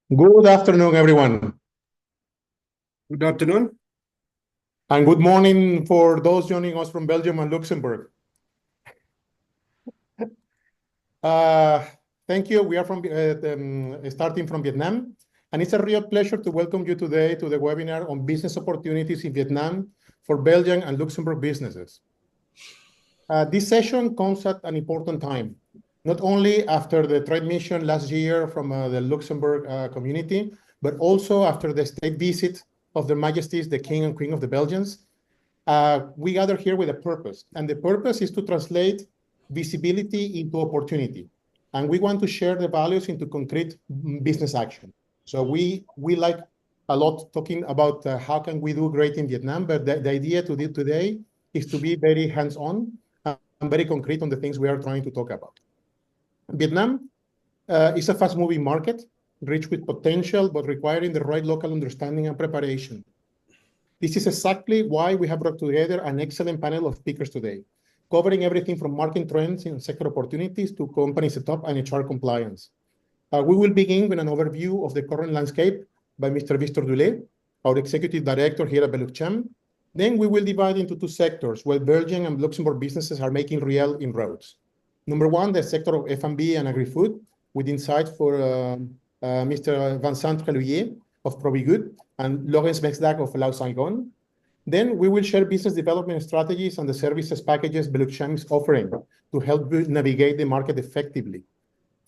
Good afternoon, everyone, Good afternoon. and good morning for those joining us from Belgium and Luxembourg. Uh, Thank you. We are starting from Vietnam, and it's a real pleasure to welcome you today to the webinar on business opportunities in Vietnam for Belgian and Luxembourg businesses. This session comes at an important time, not only after the trade mission last year from the Luxembourg community, but also after the state visit of Their Majesties, the King and Queen of the Belgians. We gather here with a purpose, and the purpose is to translate visibility into opportunity. And we want to share the values into concrete business action. So we like a lot talking about how can we do great in Vietnam, but the idea to do today is to be very hands-on and very concrete on the things we are trying to talk about. Vietnam is a fast-moving market, rich with potential, but requiring the right local understanding and preparation. This is exactly why we have brought together an excellent panel of speakers today, covering everything from market trends and sector opportunities to company setup and HR compliance. We will begin with an overview of the current landscape by Mr. Victor Dulé, our Executive Director here at Beluchem. Then we will divide into two sectors where Belgian and Luxembourg businesses are making real inroads. Number one, the sector of F&B and agri-food, with insights for Mr. Vincent Treluyer of Provigood and Laurence Mexdag of Lau Saigon. Then we will share business development strategies and the services packages Beluchem is offering to help navigate the market effectively.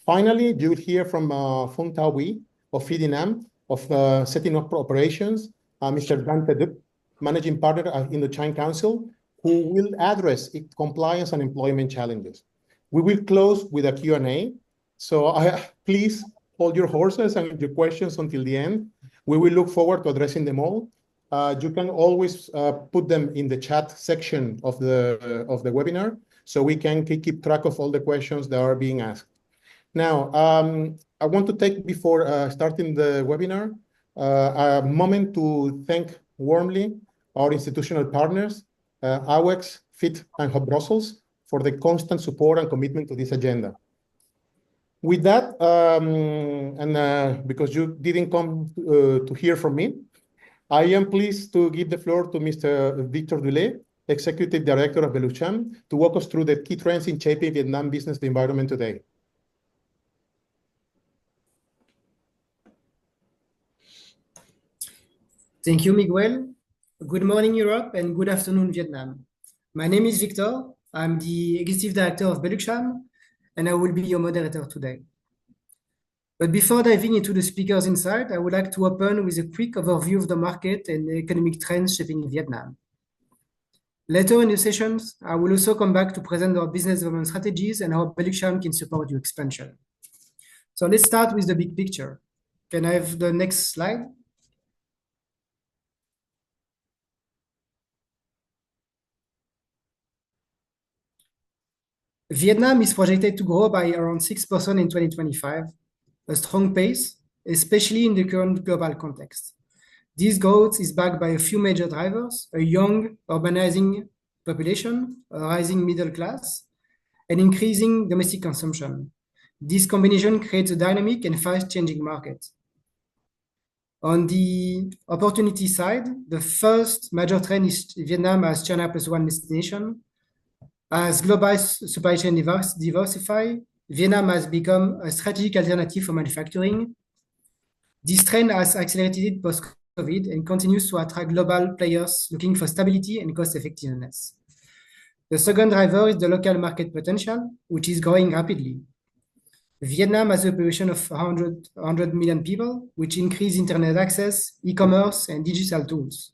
Finally, you will hear from Phong Thao Bui of Fidinam, of setting up operations, Mr. Dante Duc, Managing Partner in the China Council, who will address compliance and employment challenges. We will close with a Q&A, so please hold your horses and your questions until the end. We will look forward to addressing them all. You can always put them in the chat section of the webinar, so we can keep track of all the questions that are being asked. Now, I want to take, before starting the webinar, a moment to thank warmly our institutional partners, AWEX, FIT, and Hub Brussels, for the constant support and commitment to this agenda. With that, because you didn't come to hear from me, I am pleased to give the floor to Mr. Victor Dulé, Executive Director of Beluchem, to walk us through the key trends in shaping Vietnam business environment today. Thank you, Miguel. Good morning, Europe, and good afternoon, Vietnam. My name is Victor. I'm the Executive Director of Beluchem, and I will be your moderator today. But before diving into the speaker's insight, I would like to open with a quick overview of the market and the economic trends shaping Vietnam. Later in the sessions, I will also come back to present our business development strategies and how Beluchem can support your expansion. So let's start with the big picture. Can I have the next slide? Vietnam is projected to grow by around 6% in 2025, a strong pace, especially in the current global context. This growth is backed by a few major drivers: a young, urbanizing population, a rising middle class, and increasing domestic consumption. This combination creates a dynamic and fast-changing market. On the opportunity side, the first major trend is Vietnam as China plus one destination. As global supply chain diversify, Vietnam has become a strategic alternative for manufacturing. This trend has accelerated post-COVID and continues to attract global players looking for stability and cost effectiveness. The second driver is the local market potential, which is growing rapidly. Vietnam has a population of 100 million people, which increase internet access, e-commerce, and digital tools.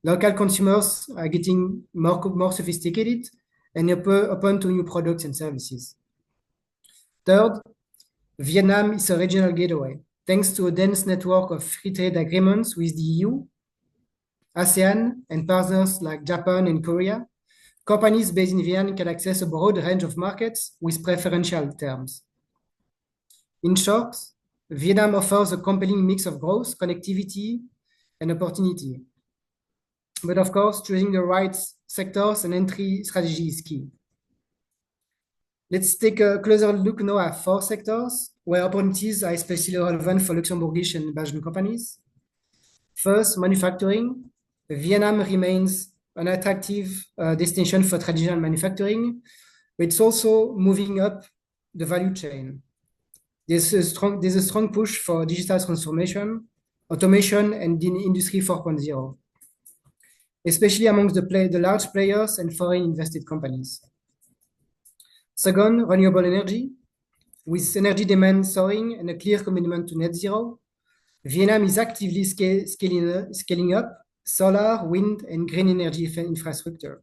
Local consumers are getting more sophisticated and open to new products and services. Third, Vietnam is a regional gateway. Thanks to a dense network of free trade agreements with the EU, ASEAN, and partners like Japan and Korea, companies based in Vietnam can access a broad range of markets with preferential terms. In short, Vietnam offers a compelling mix of growth, connectivity, and opportunity. But of course, choosing the right sectors and entry strategy is key. Let's take a closer look now at 4 sectors where opportunities are especially relevant for Luxembourgish and Belgian companies. First, manufacturing. Vietnam remains an attractive destination for traditional manufacturing, but it's also moving up the value chain. There's a strong push for digital transformation, automation, and in Industry 4.0, especially amongst the large players and foreign invested companies. Second, renewable energy. With energy demand soaring and a clear commitment to net zero, Vietnam is actively scaling up solar, wind, and green energy infrastructure.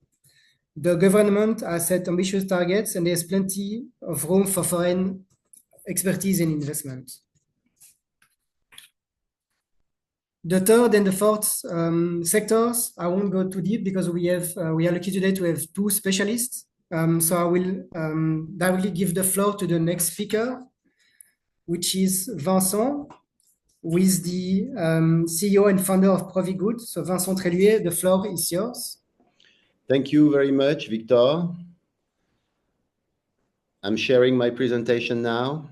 The government has set ambitious targets, and there's plenty of room for foreign expertise and investment. The third and the fourth sectors, I won't go too deep because we are lucky today to have 2 specialists. So I will directly give the floor to the next speaker, which is Vincent, who is the CEO and founder of Provigood. So Vincent Tréluet, the floor is yours. Thank you very much, Victor. I'm sharing my presentation now.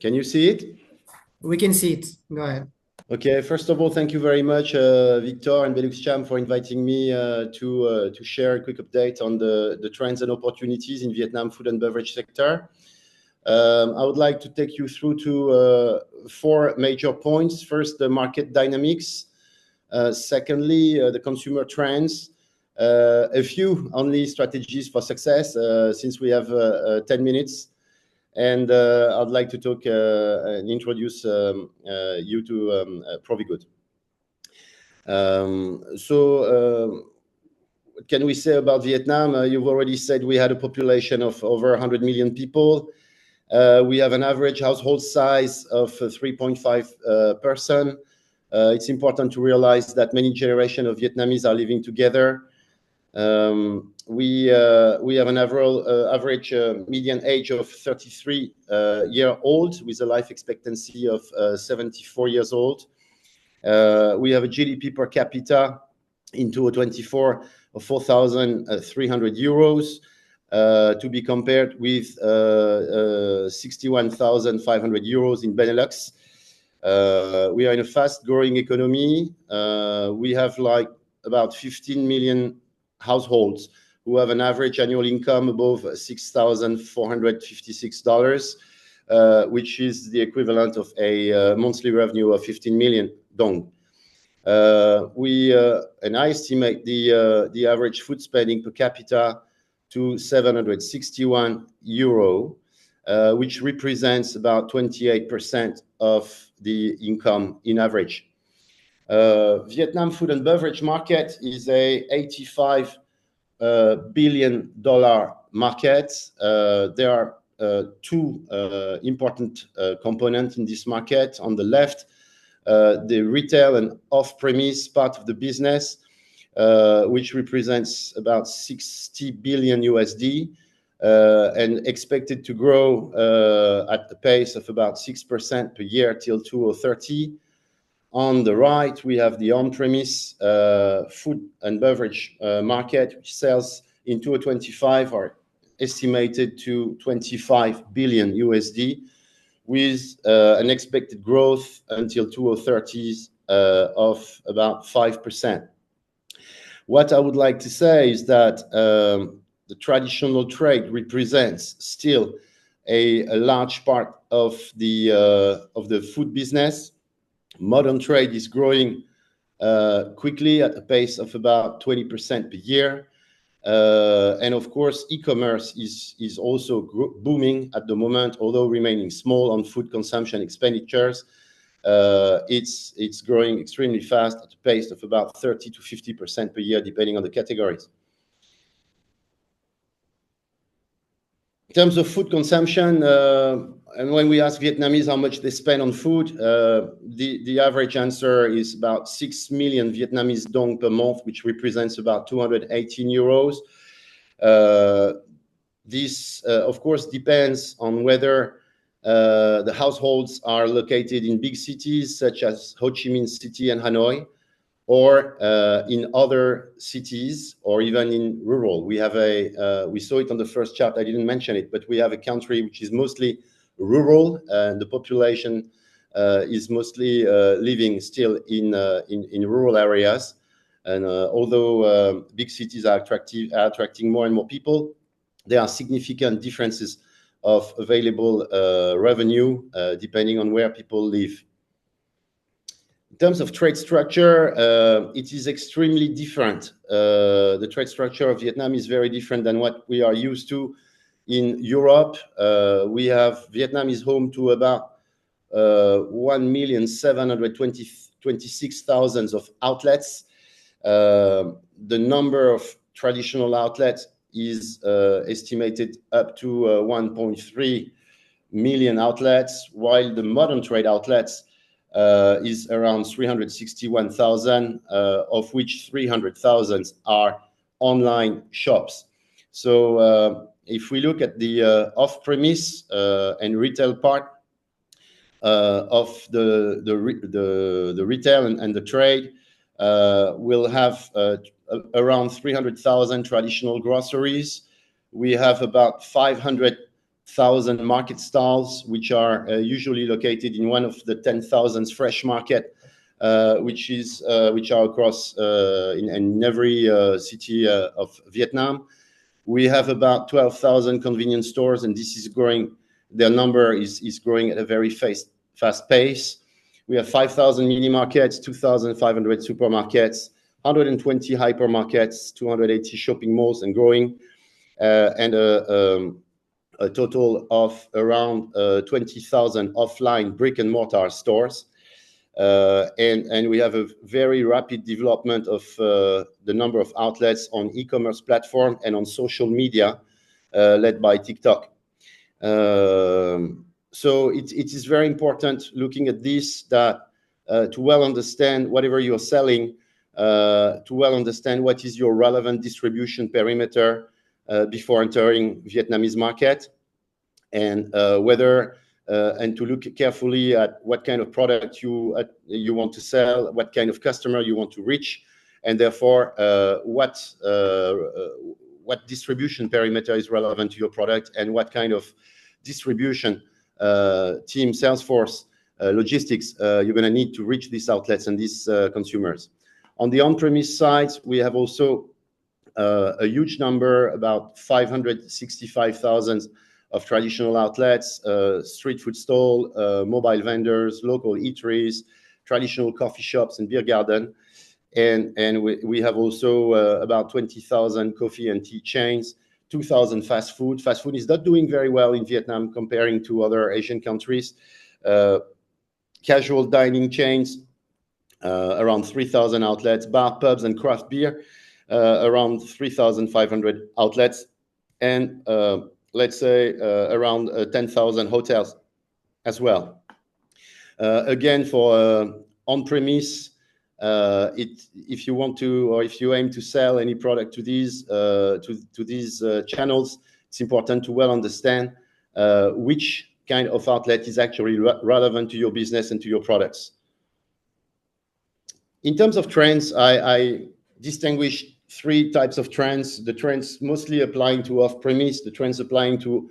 Can you see it? We can see it. Go ahead. Okay, first of all, thank you very much, Victor and Beluxcham, for inviting me to share a quick update on the trends and opportunities in Vietnam food and beverage sector. I would like to take you through to 4 major points. First, the market dynamics. Secondly, the consumer trends. A few only strategies for success, since we have 10 minutes. And I'd like to talk and introduce you to Provigood. What can we say about Vietnam? You've already said we had a population of over 100 million people. We have an average household size of 3.5 person. It's important to realize that many generations of Vietnamese are living together. We have an average median age of 33-year-old with a life expectancy of 74 years old. We have a GDP per capita in 2024 of 4,300 euros, to be compared with 61,500 euros in Benelux. We are in a fast-growing economy. We have like about 15 million households who have an average annual income above $6,456, which is the equivalent of a monthly revenue of 15 million dong. And I estimate the average food spending per capita to 761 euro, which represents about 28% of the income in average. Vietnam food and beverage market is a $85 billion market. There are 2 important components in this market. On the left, the retail and off-premise part of the business, which represents about $60 billion USD, and expected to grow at the pace of about 6% per year till 2030. On the right, we have the on-premise food and beverage market, which sales in 2025 are estimated to $25 billion USD, with an expected growth until 2030 of about 5%. What I would like to say is that the traditional trade represents still a large part of the food business. Modern trade is growing quickly at a pace of about 20% per year. And of course, e-commerce is also booming at the moment, although remaining small on food consumption expenditures. It's growing extremely fast at a pace of about 30 to 50% per year, depending on the categories. In terms of food consumption, and when we ask Vietnamese how much they spend on food, the average answer is about 6 million Vietnamese dong per month, which represents about 218 euros. This, of course, depends on whether The households are located in big cities such as Ho Chi Minh City and Hanoi, or in other cities, or even in rural. We have we saw it on the first chart, I didn't mention it, but we have a country which is mostly rural, and the population is mostly living still in rural areas. And although big cities are attracting more and more people, there are significant differences of available revenue depending on where people live. In terms of trade structure, it is extremely different. The trade structure of Vietnam is very different than what we are used to in Europe. Vietnam is home to about 1,726,000 of outlets. The number of traditional outlets is estimated up to 1.3 million outlets, while the modern trade outlets is around 361,000, of which 300,000 are online shops. So if we look at the off-premise and retail part of the retail and the trade, we'll have around 300,000 traditional groceries. We have about 500,000 market stalls, which are usually located in one of the 10,000 fresh market, which are across in every city of Vietnam. We have about 12,000 convenience stores, and this is growing. Their number is growing at a very fast pace. We have 5,000 mini markets, 2,500 supermarkets, 120 hypermarkets, 280 shopping malls and growing, and a total of around 20,000 offline brick and mortar stores. And we have a very rapid development of the number of outlets on e-commerce platform and on social media, led by TikTok. So it is very important looking at this, that to well understand whatever you're selling, to well understand what is your relevant distribution perimeter before entering Vietnamese market, and and to look carefully at what kind of product you want to sell, what kind of customer you want to reach, and therefore what distribution perimeter is relevant to your product, and what kind of distribution team, sales force, logistics you're going to need to reach these outlets and these consumers. On the on-premise side, we have also a huge number, about 565,000 of traditional outlets, street food stall, mobile vendors, local eateries, traditional coffee shops and beer garden. And we have also about 20,000 coffee and tea chains, 2,000 fast food. Fast food is not doing very well in Vietnam comparing to other Asian countries. Casual dining chains, around 3,000 outlets, bar, pubs, and craft beer, around 3,500 outlets, and let's say around 10,000 hotels as well. Again, for on-premise, if you want to, or if you aim to sell any product to these channels, it's important to well understand which kind of outlet is actually relevant to your business and to your products. In terms of trends, I distinguish three types of trends. The trends mostly applying to off-premise, the trends applying to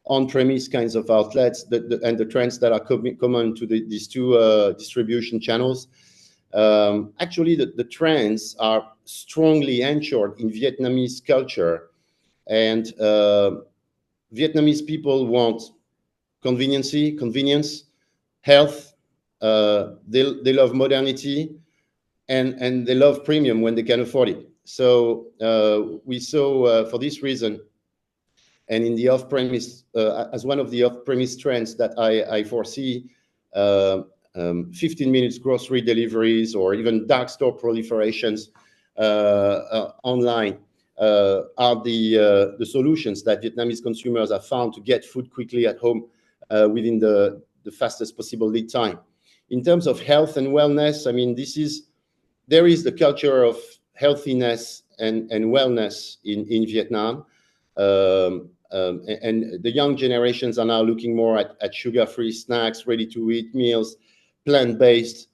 on-premise kinds of outlets, and the trends that are common to these two distribution channels. Actually, the trends are strongly anchored in Vietnamese culture, and Vietnamese people want convenience, health, they love modernity, and they love premium when they can afford it. So we saw, for this reason, and in the off-premise, as one of the off-premise trends that I foresee, 15 minutes grocery deliveries or even dark store proliferations online are the solutions that Vietnamese consumers have found to get food quickly at home within the fastest possible lead time. In terms of health and wellness, I mean, there is the culture of healthiness and wellness in Vietnam. and the young generations are now looking more at sugar-free snacks, ready-to-eat meals, plant-based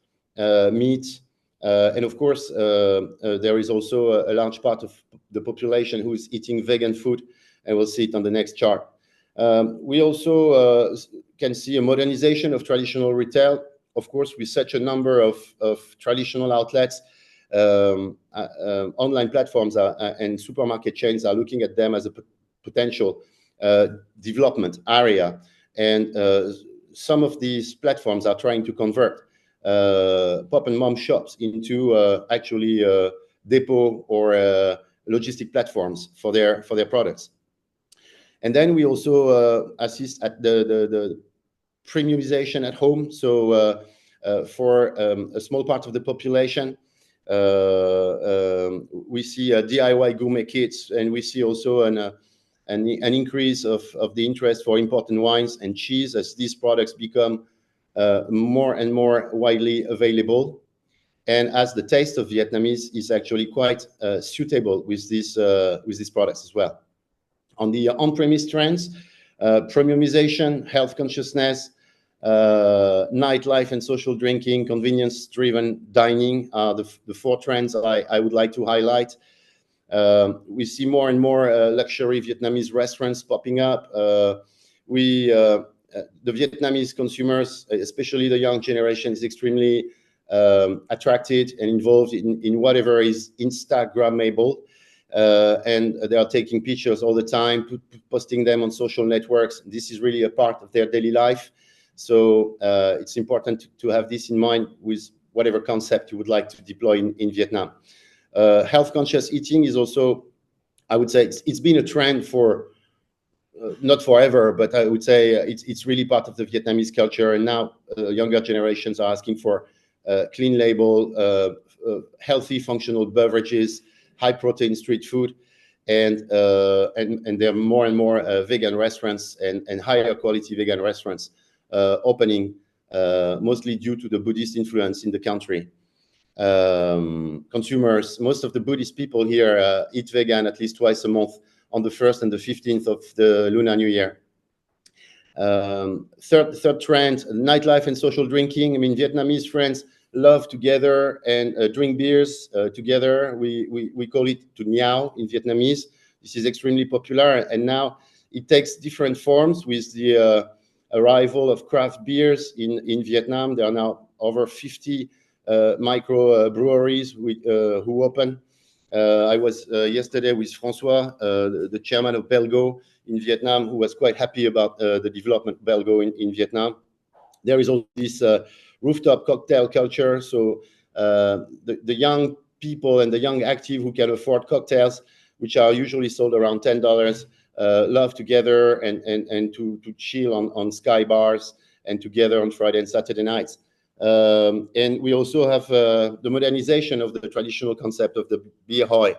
meat. And of course, there is also a large part of the population who is eating vegan food, and we'll see it on the next chart. We also can see a modernization of traditional retail. Of course, with such a number of traditional outlets, online platforms and supermarket chains are looking at them as a potential development area. And some of these platforms are trying to convert pop and mom shops into actually depot or logistic platforms for their products. And then we also assist at the premiumization at home. So for a small part of the population, we see DIY gourmet kits, and we see also an increase of the interest for imported wines and cheese as these products become more and more widely available, and as the taste of Vietnamese is actually quite suitable with these products as well. On the on-premise trends, premiumization, health consciousness, nightlife and social drinking, convenience-driven dining are the four trends I would like to highlight. We see more and more luxury Vietnamese restaurants popping up. The Vietnamese consumers, especially the young generation, is extremely attracted and involved in whatever is Instagrammable. And they are taking pictures all the time, posting them on social networks. This is really a part of their daily life. So it's important to have this in mind with whatever concept you would like to deploy in Vietnam. Health conscious eating is also, I would say, it's been a trend for not forever, but I would say it's really part of the Vietnamese culture. And now younger generations are asking for clean label, healthy, functional beverages, high protein street food, and there are more and more vegan restaurants and higher quality vegan restaurants opening, mostly due to the Buddhist influence in the country. Consumers, most of the Buddhist people here eat vegan at least twice a month on the 1st and the 15th of the Lunar New Year. Third trend, nightlife and social drinking. I mean, Vietnamese friends love to gather and drink beers together. We call it tu nhau in Vietnamese. This is extremely popular, and now it takes different forms with the arrival of craft beers in Vietnam. There are now over 50 micro breweries who open. I was yesterday with Francois, the chairman of Belgo in Vietnam, who was quite happy about the development of Belgo in Vietnam. There is also this rooftop cocktail culture. So the young people and the young active who can afford cocktails, which are usually sold around $10, love together and to chill on sky bars and together on Friday and Saturday nights. And we also have the modernization of the traditional concept of the beer hoi.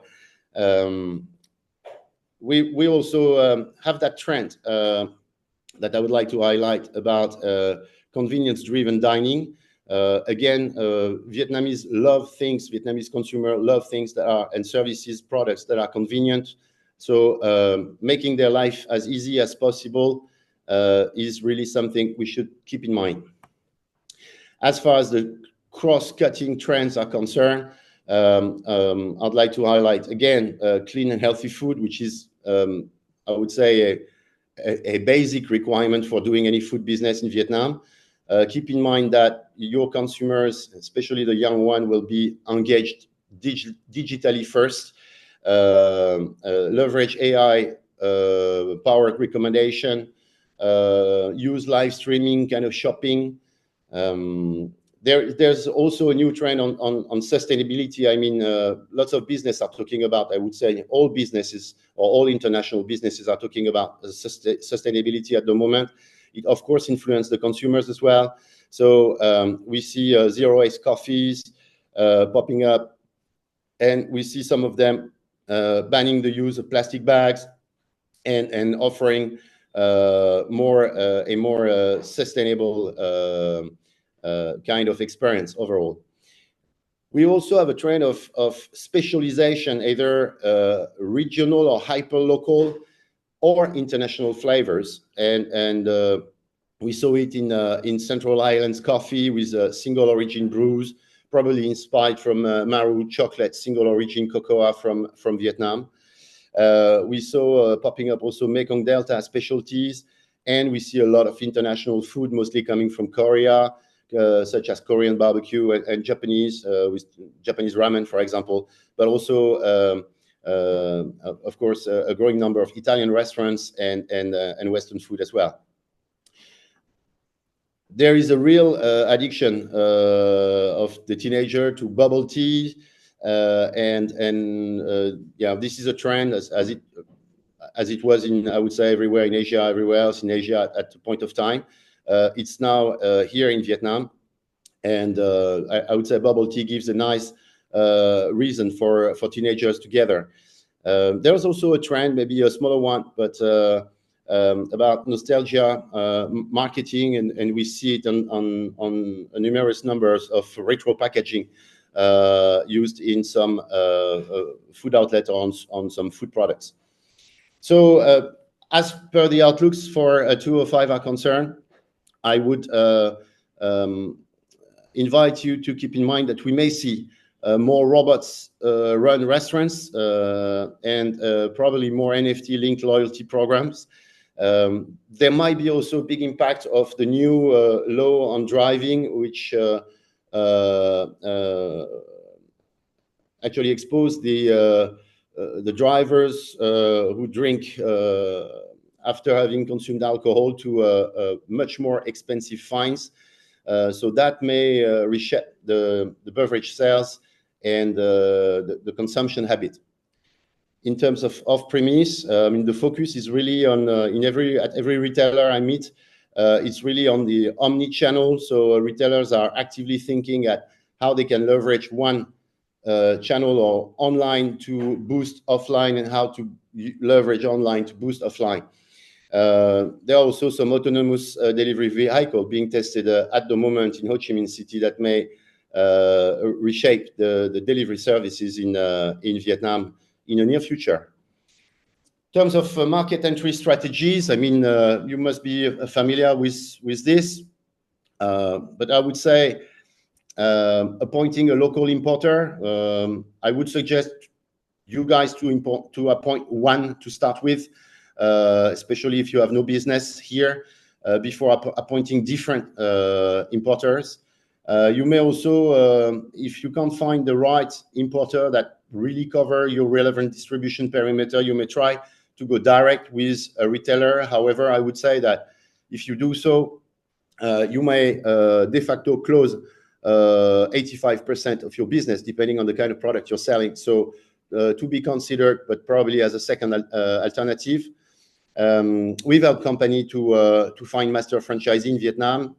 We also have that trend that I would like to highlight about convenience-driven dining. Again, Vietnamese love things, Vietnamese consumer love things that are, and services, products that are convenient. So making their life as easy as possible is really something we should keep in mind. As far as the cross-cutting trends are concerned, I'd like to highlight again clean and healthy food, which is, I would say, a basic requirement for doing any food business in Vietnam. Keep in mind that your consumers, especially the young one, will be engaged digitally first. Leverage AI powered recommendation, use live streaming kind of shopping. There's also a new trend on sustainability. I mean, lots of business are talking about, I would say all businesses or all international businesses are talking about sustainability at the moment. It, of course, influences the consumers as well. So we see zero waste coffees popping up, and we see some of them banning the use of plastic bags and offering a more sustainable kind of experience overall. We also have a trend of specialization, either regional or hyper-local. or international flavors. And we saw it in Central Islands coffee with single origin brews, probably inspired from Maru chocolate, single origin cocoa from Vietnam. We saw popping up also Mekong Delta specialties, and we see a lot of international food, mostly coming from Korea, such as Korean barbecue and Japanese, with Japanese ramen, for example, but also, of course, a growing number of Italian restaurants and Western food as well. There is a real addiction of the teenager to bubble tea, and yeah, this is a trend as it was in, I would say, everywhere in Asia, everywhere else in Asia at the point of time. It's now here in Vietnam, and I would say bubble tea gives a nice reason for teenagers to gather. There's also a trend, maybe a smaller one, but about nostalgia marketing, and we see it on numerous numbers of retro packaging used in some food outlet on some food products. So as per the outlooks for 2005 are concerned, I would invite you to keep in mind that we may see more robots run restaurants and probably more NFT-linked loyalty programs. There might be also a big impact of the new law on driving, which actually expose the drivers who drink after having consumed alcohol to much more expensive fines. So that may reshape the beverage sales and the consumption habit. In terms of off-premise, I mean, the focus is really on at every retailer I meet, it's really on the omni-channel. So retailers are actively thinking at how they can leverage one channel or online to boost offline, and how to leverage online to boost offline. There are also some autonomous delivery vehicle being tested at the moment in Ho Chi Minh City that may reshape the delivery services in Vietnam in the near future. In terms of market entry strategies, I mean, you must be familiar with this, but I would say appointing a local importer. I would suggest you guys to appoint one to start with, especially if you have no business here, before appointing different importers. You may also, if you can't find the right importer that really cover your relevant distribution perimeter, you may try to go direct with a retailer. However, I would say that if you do so, you may de facto close 85% of your business, depending on the kind of product you're selling. So to be considered, but probably as a second alternative. We've helped company to find master franchisee in Vietnam.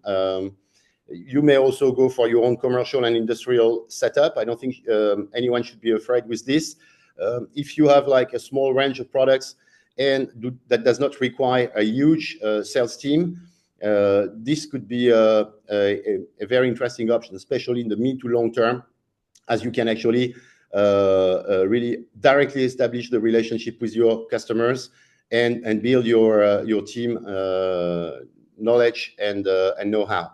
You may also go for your own commercial and industrial setup. I don't think anyone should be afraid with this. If you have like a small range of products and that does not require a huge sales team, this could be a very interesting option, especially in the mid to long term, as you can actually really directly establish the relationship with your customers and build your team knowledge and know-how.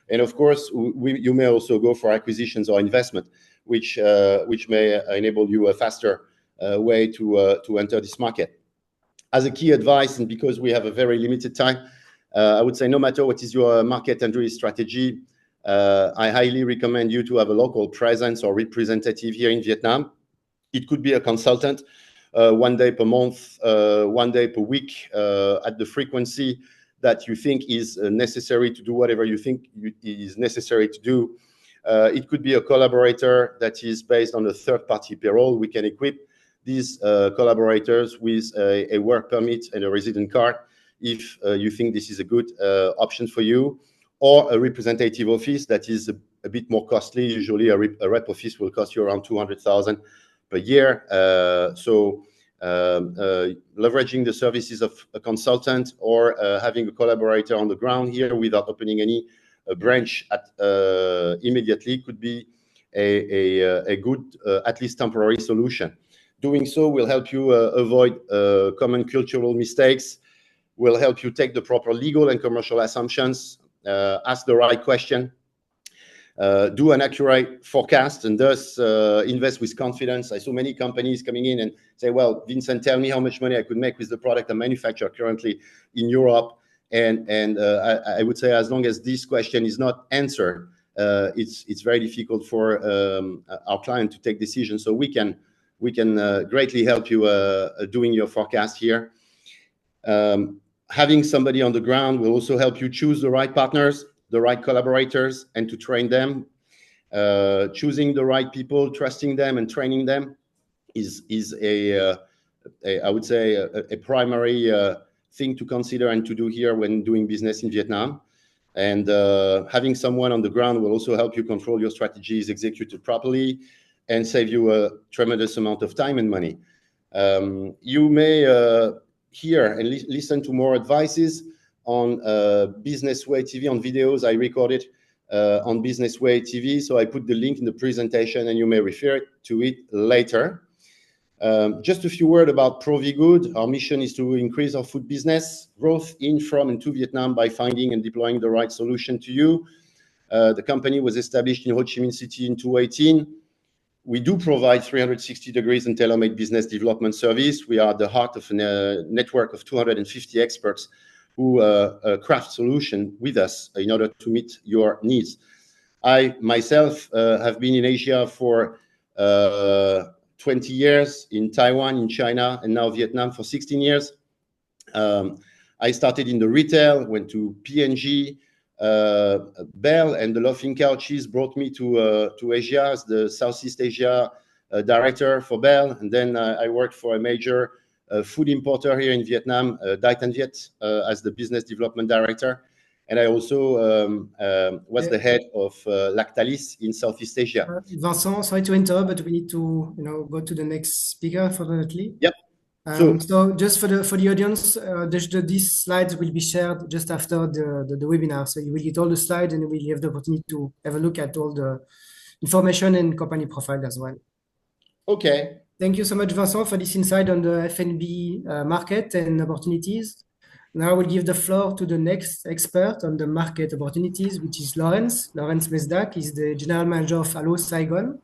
And of course, you may also go for acquisitions or investment, which may enable you a faster way to enter this market. As a key advice, and because we have a very limited time, I would say no matter what is your market entry strategy, I highly recommend you to have a local presence or representative here in Vietnam. It could be a consultant, 1 day per month, 1 day per week, at the frequency that you think is necessary to do whatever you think is necessary to do. It could be a collaborator that is based on a third-party payroll. We can equip these collaborators with a work permit and a resident card if you think this is a good option for you, or a representative office that is a bit more costly. Usually a rep office will cost you around 200,000 per year. So leveraging the services of a consultant or having a collaborator on the ground here without opening any branch immediately could be a good, at least temporary solution. Doing so will help you avoid common cultural mistakes, will help you take the proper legal and commercial assumptions, ask the right question, do an accurate forecast, and thus invest with confidence. I saw many companies coming in and say, well, Vincent, tell me how much money I could make with the product I manufacture currently in Europe. And I would say, as long as this question is not answered, it's very difficult for our client to take decisions. So we can greatly help you doing your forecast here. Having somebody on the ground will also help you choose the right partners, the right collaborators, and to train them. Choosing the right people, trusting them, and training them is I would say a primary thing to consider and to do here when doing business in Vietnam. And having someone on the ground will also help you control your strategies, execute it properly, and save you a tremendous amount of time and money. You may hear and listen to more advices on Business Way TV, on videos I recorded on Business Way TV. So I put the link in the presentation and you may refer to it later. Just a few words about Provigood. Our mission is to increase our food business growth in, from, and to Vietnam by finding and deploying the right solution to you. The company was established in Ho Chi Minh City in 2018. We do provide 360 degrees and tailor-made business development service. We are at the heart of a network of 250 experts who craft solutions with us in order to meet your needs. I myself have been in Asia for 20 years, in Taiwan, in China, and now Vietnam for 16 years. I started in the retail, went to P&G, Bell, and the Laughing Cow Cheese brought me to Asia as the Southeast Asia director for Bell. And then I worked for a major food importer here in Vietnam, Dai Tan Viet, as the business development director. And I also was the head of Lactalis in Southeast Asia. Vincent, sorry to interrupt, but we need to go to the next speaker, unfortunately. Yep. So just for the audience, these slides will be shared just after the webinar. So you will get all the slides and you will have the opportunity to have a look at all the information and company profile as well. Okay. Thank you so much, Vincent, for this insight on the F&B market and opportunities. Now I will give the floor to the next expert on the market opportunities, which is Lawrence. Lawrence Mesdak is the General Manager of Hello Saigon.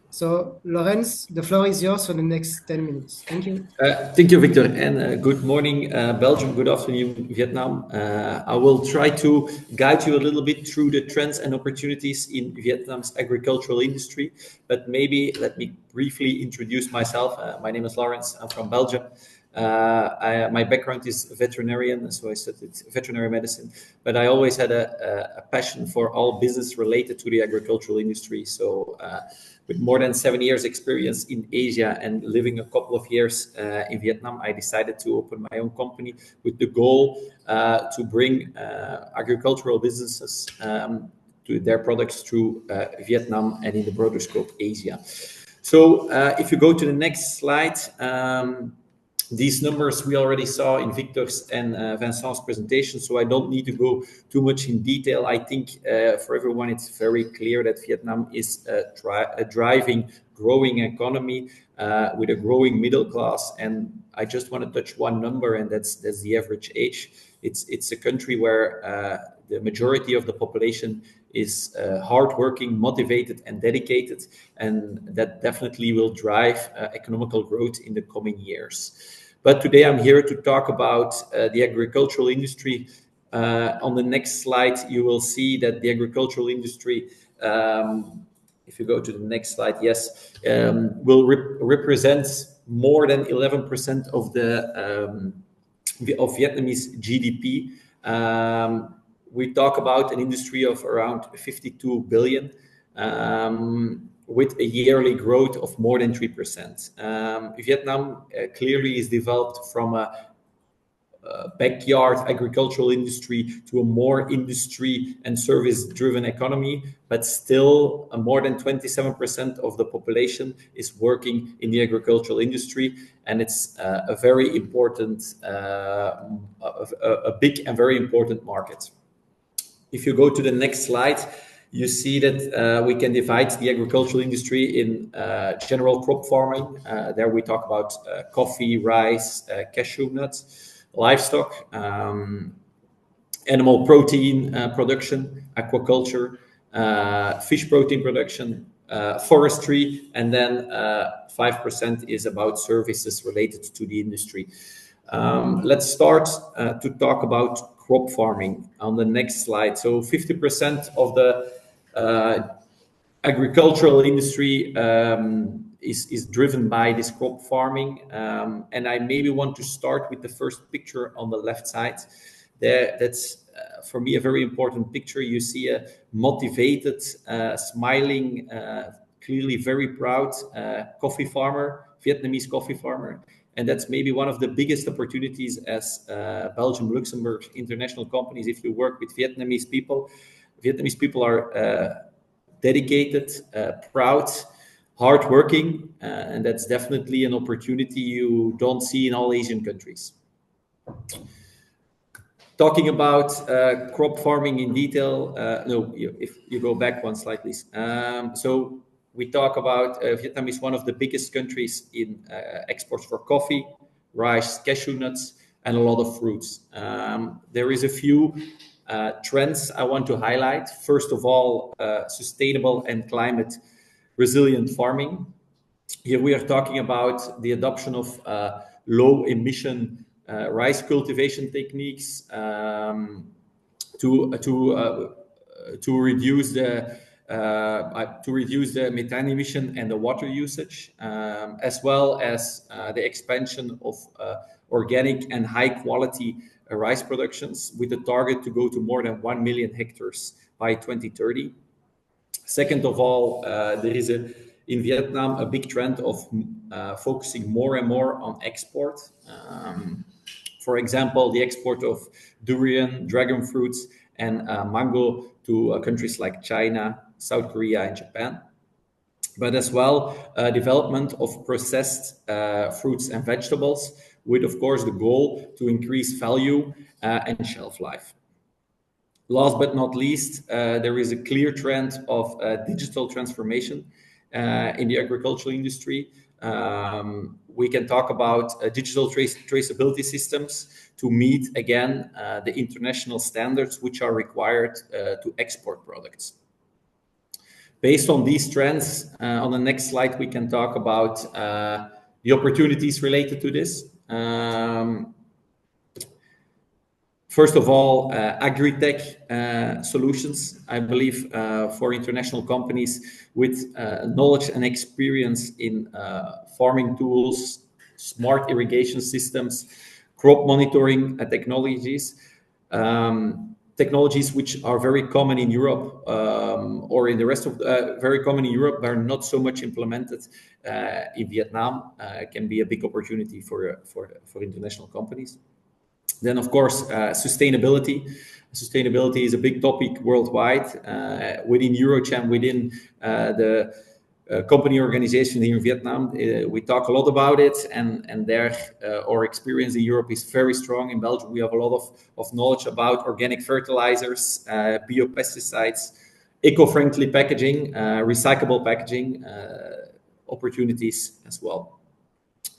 So, Lawrence, the floor is yours for the next 10 minutes. Thank you. Thank you, Victor, and good morning, Belgium. Good afternoon, Vietnam. I will try to guide you a little bit through the trends and opportunities in Vietnam's agricultural industry, but maybe let me briefly introduce myself. My name is Lawrence. I'm from Belgium. My background is veterinarian, so I studied veterinary medicine, but I always had a passion for all business related to the agricultural industry. So with more than 7 years experience in Asia and living a couple of years in Vietnam, I decided to open my own company with the goal to bring agricultural businesses to their products through Vietnam and in the broader scope, Asia. So if you go to the next slide, these numbers we already saw in Victor's and Vincent's presentation, so I don't need to go too much in detail. I think for everyone it's very clear that Vietnam is a driving, growing economy with a growing middle class. And I just want to touch one number, and that's the average age. It's a country where the majority of the population is hardworking, motivated, and dedicated, and that definitely will drive economical growth in the coming years. But today I'm here to talk about the agricultural industry. On the next slide, you will see that the agricultural industry, if you go to the next slide, yes, will represent more than 11% of Vietnamese GDP. We talk about an industry of around 52 billion, with a yearly growth of more than 3%. Vietnam clearly is developed from a backyard agricultural industry to a more industry and service-driven economy, but still more than 27% of the population is working in the agricultural industry, and it's a very important, a big and very important market. If you go to the next slide, you see that we can divide the agricultural industry in general crop farming. There we talk about coffee, rice, cashew nuts, livestock, animal protein production, aquaculture, fish protein production, forestry, and then 5% is about services related to the industry. Let's start to talk about crop farming on the next slide. So 50% of the agricultural industry is driven by this crop farming. And I maybe want to start with the first picture on the left side. That's for me a very important picture. You see a motivated, smiling, clearly very proud coffee farmer, Vietnamese coffee farmer. And that's maybe one of the biggest opportunities as Belgium, Luxembourg, international companies. If you work with Vietnamese people are dedicated, proud, hardworking, and that's definitely an opportunity you don't see in all Asian countries. Talking about crop farming in detail, if you go back one slide, please. So we talk about Vietnam is one of the biggest countries in exports for coffee, rice, cashew nuts, and a lot of fruits. There is a few trends I want to highlight. First of all, sustainable and climate resilient farming. Here we are talking about the adoption of low emission rice cultivation techniques to reduce the methane emission and the water usage, as well as the expansion of organic and high quality rice productions with a target to go to more than 1 million hectares by 2030. Second of all, there is in Vietnam a big trend of focusing more and more on export. For example, the export of durian, dragon fruits, and mango to countries like China, South Korea, and Japan. But as well, development of processed fruits and vegetables with, of course, the goal to increase value and shelf life. Last but not least, there is a clear trend of digital transformation in the agricultural industry. We can talk about digital traceability systems to meet, again, the international standards which are required to export products. Based on these trends, on the next slide, we can talk about the opportunities related to this. First of all, agri-tech solutions, I believe, for international companies with knowledge and experience in farming tools, smart irrigation systems, crop monitoring technologies, technologies which are very common in Europe or in the rest of very common in Europe, but are not so much implemented in Vietnam, can be a big opportunity for international companies. Then, of course, sustainability. Sustainability is a big topic worldwide. Within Eurocham, within the company organization here in Vietnam, we talk a lot about it, and there our experience in Europe is very strong. In Belgium, we have a lot of knowledge about organic fertilizers, biopesticides, eco-friendly packaging, recyclable packaging opportunities as well.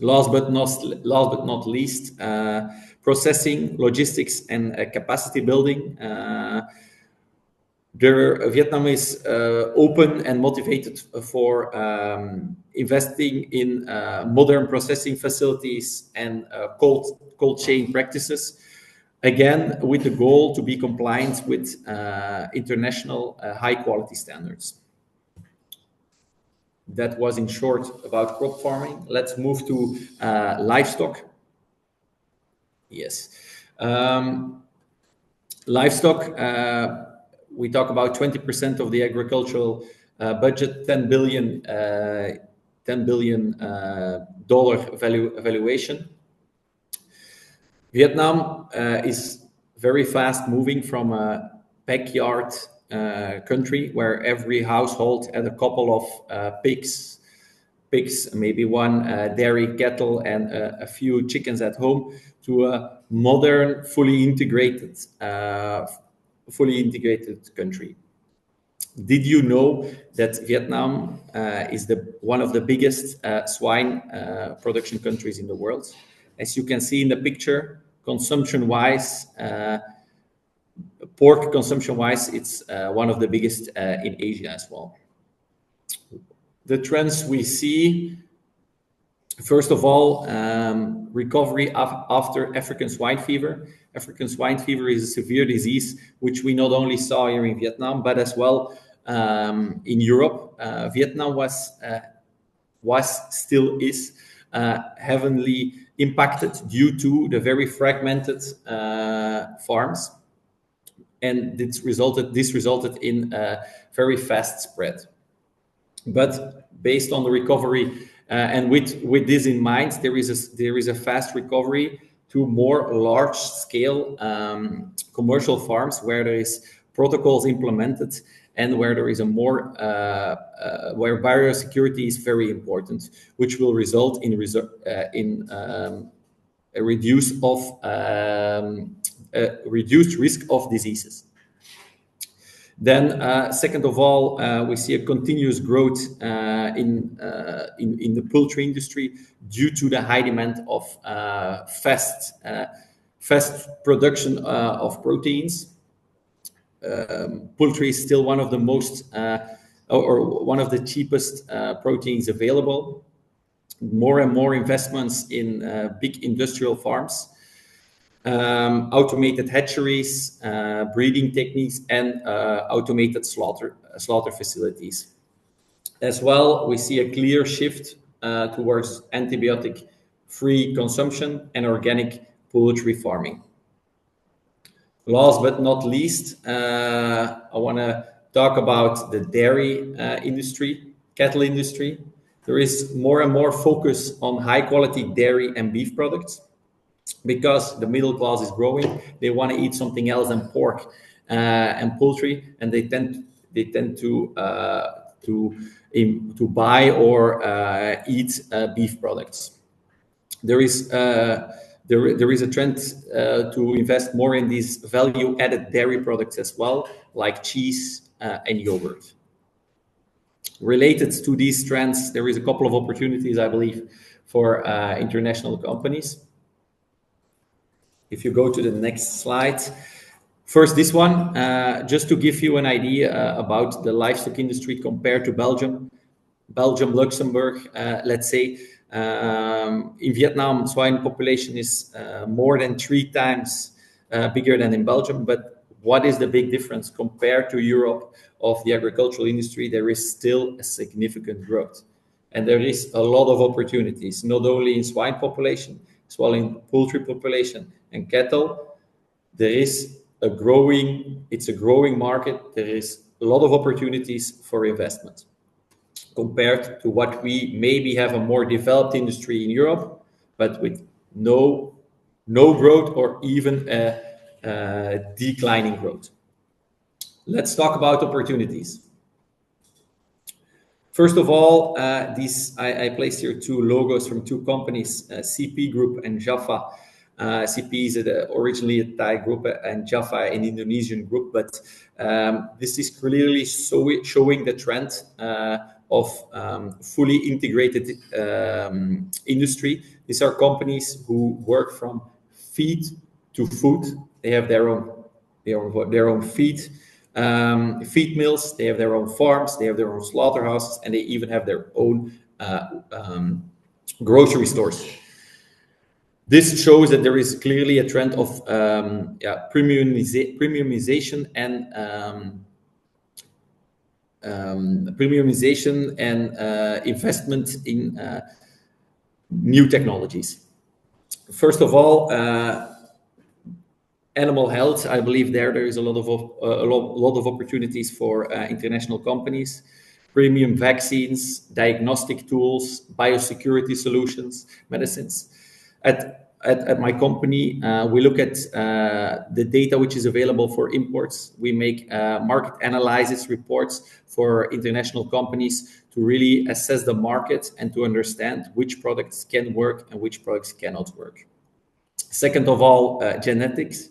Last but not least, processing, logistics, and capacity building. Vietnam is open and motivated for investing in modern processing facilities and cold chain practices, again, with the goal to be compliant with international high quality standards. That was in short about crop farming. Let's move to livestock. Yes. Livestock, we talk about 20% of the agricultural budget, $10 billion valuation. Vietnam is very fast moving from a backyard country where every household had a couple of pigs, maybe one dairy cattle and a few chickens at home, to a modern, fully integrated country. Did you know that Vietnam is one of the biggest swine production countries in the world? As you can see in the picture, consumption-wise, pork consumption-wise, it's one of the biggest in Asia as well. The trends we see, first of all, recovery after African swine fever. African swine fever is a severe disease which we not only saw here in Vietnam, but as well in Europe. Vietnam still is heavily impacted due to the very fragmented farms, and this resulted in a very fast spread. But based on the recovery and with this in mind, there is a fast recovery to more large scale commercial farms where there is protocols implemented and where there is a more where biosecurity is very important, which will result in a reduced risk of diseases. Then, second of all, we see a continuous growth in the poultry industry due to the high demand of fast production of proteins. Poultry is still one of the most or one of the cheapest proteins available. More and more investments in big industrial farms, automated hatcheries, breeding techniques, and automated slaughter facilities. As well, we see a clear shift towards antibiotic-free consumption and organic poultry farming. Last but not least, I want to talk about the dairy industry, cattle industry. There is more and more focus on high-quality dairy and beef products because the middle class is growing. They want to eat something else than pork and poultry, and they tend to buy or eat beef products. There is a trend to invest more in these value-added dairy products as well, like cheese and yogurt. Related to these trends, there is a couple of opportunities, I believe, for international companies. If you go to the next slide. First, this one, just to give you an idea about the livestock industry compared to Belgium, Luxembourg, let's say. In Vietnam, swine population is more than 3 times bigger than in Belgium. But what is the big difference compared to Europe of the agricultural industry? There is still a significant growth. And there is a lot of opportunities, not only in swine population, as well in poultry population and cattle. It's a growing market. There is a lot of opportunities for investment compared to what we maybe have a more developed industry in Europe, but with no growth or even a declining growth. Let's talk about opportunities. First of all, I placed here 2 logos from 2 companies, CP Group and Jaffa. CP is originally a Thai group and Jaffa an Indonesian group, but this is clearly showing the trend of fully integrated industry. These are companies who work from feed to food. They have their own feed mills, they have their own farms, they have their own slaughterhouses, and they even have their own grocery stores. This shows that there is clearly a trend of premiumization and investment in new technologies. First of all, animal health. I believe there is a lot of opportunities for international companies. Premium vaccines, diagnostic tools, biosecurity solutions, medicines. At my company, we look at the data which is available for imports. We make market analysis reports for international companies to really assess the market and to understand which products can work and which products cannot work. Second of all, genetics.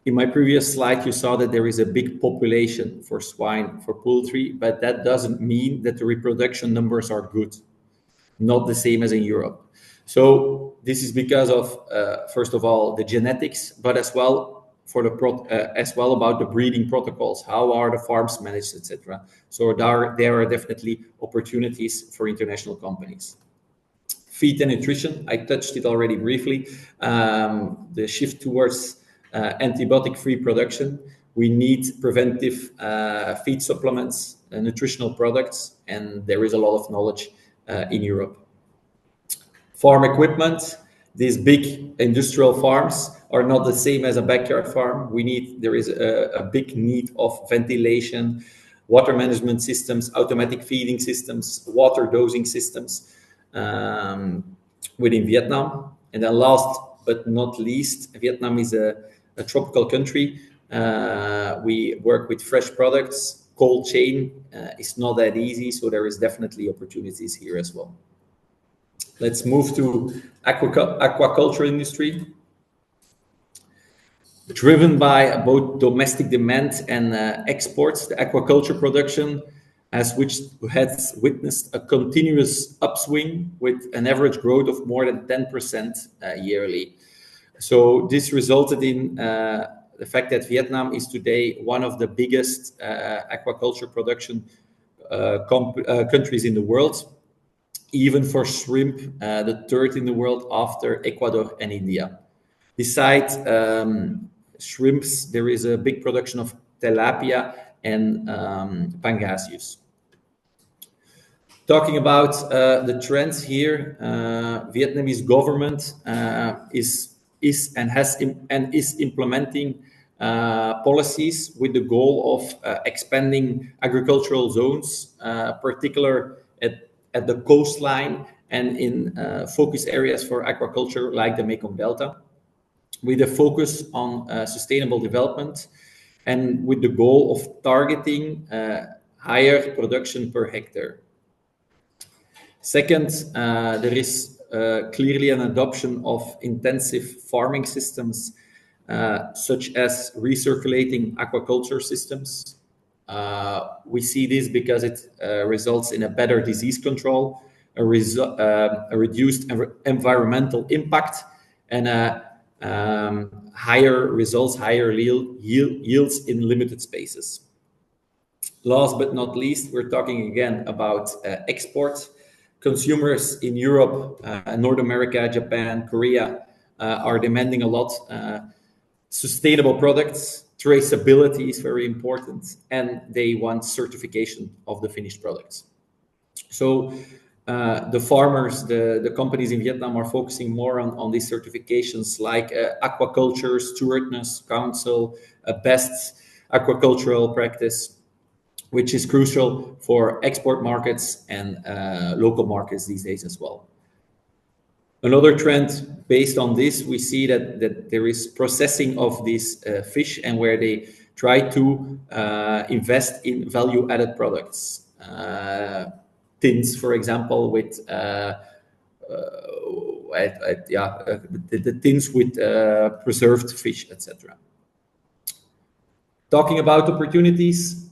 In my previous slide, you saw that there is a big population for swine, for poultry, but that doesn't mean that the reproduction numbers are good. Not the same as in Europe. So this is because of, first of all, the genetics, but as well for the as well about the breeding protocols. How are the farms managed, etc. So there are definitely opportunities for international companies. Feed and nutrition, I touched it already briefly. The shift towards antibiotic-free production. We need preventive feed supplements, nutritional products, and there is a lot of knowledge in Europe. Farm equipment, these big industrial farms are not the same as a backyard farm. There is a big need of ventilation, water management systems, automatic feeding systems, water dosing systems within Vietnam. And then last but not least, Vietnam is a tropical country. We work with fresh products. Cold chain is not that easy, so there is definitely opportunities here as well. Let's move to aquaculture industry. Driven by both domestic demand and exports, the aquaculture production has witnessed a continuous upswing with an average growth of more than 10% yearly. So this resulted in the fact that Vietnam is today one of the biggest aquaculture production countries in the world, even for shrimp, the third in the world after Ecuador and India. Besides shrimps, there is a big production of tilapia and pangasius. Talking about the trends here, Vietnamese government is implementing policies with the goal of expanding agricultural zones, particularly at the coastline and in focus areas for aquaculture like the Mekong Delta, with a focus on sustainable development and with the goal of targeting higher production per hectare. Second, there is clearly an adoption of intensive farming systems such as recirculating aquaculture systems. We see this because it results in a better disease control, a reduced environmental impact, and higher results, higher yields in limited spaces. Last but not least, we're talking again about export. Consumers in Europe, North America, Japan, Korea are demanding a lot. Sustainable products, traceability is very important, and they want certification of the finished products. So the farmers, the companies in Vietnam are focusing more on these certifications like Aquaculture Stewardship Council, best aquacultural practice, which is crucial for export markets and local markets these days as well. Another trend based on this, we see that there is processing of these fish and where they try to invest in value-added products. Tins, for example, with the tins with preserved fish, etc. Talking about opportunities,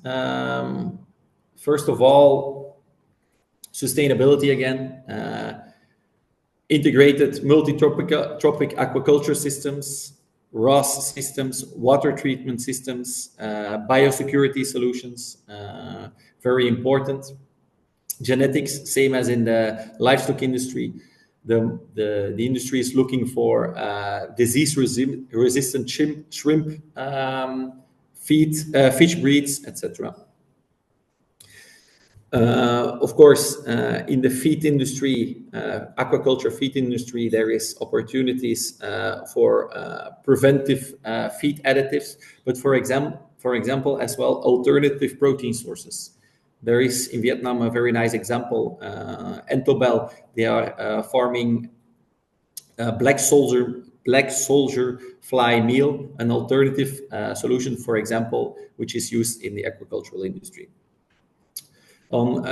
first of all, sustainability again, integrated multi-tropic aquaculture systems, ROS systems, water treatment systems, biosecurity solutions, very important. Genetics, same as in the livestock industry. The industry is looking for disease-resistant shrimp fish breeds, etc. Of course, in the feed industry, aquaculture feed industry, there is opportunities for preventive feed additives, but for example, as well, alternative protein sources. There is in Vietnam a very nice example. Entobel, they are farming black soldier fly meal, an alternative solution, for example, which is used in the aquacultural industry. On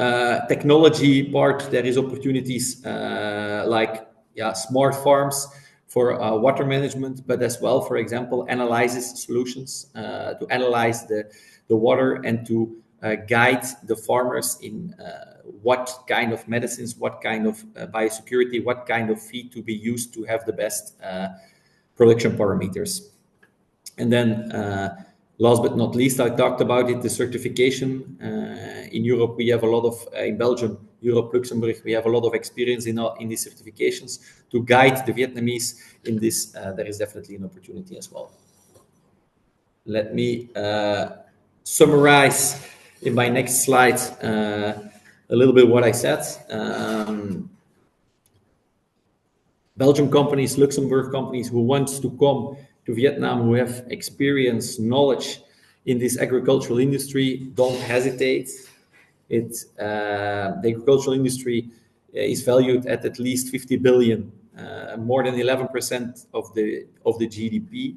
technology part, there is opportunities like smart farms for water management, but as well, for example, analysis solutions to analyze the water and to guide the farmers in what kind of medicines, what kind of biosecurity, what kind of feed to be used to have the best production parameters. And then last but not least, I talked about it, the certification. In Europe, we have a lot of, in Belgium, Europe, Luxembourg, we have a lot of experience in these certifications. To guide the Vietnamese in this, there is definitely an opportunity as well. Let me summarize in my next slide a little bit what I said. Belgian companies, Luxembourg companies who want to come to Vietnam, who have experience, knowledge in this agricultural industry, don't hesitate. The agricultural industry is valued at least 50 billion, more than 11% of the GDP.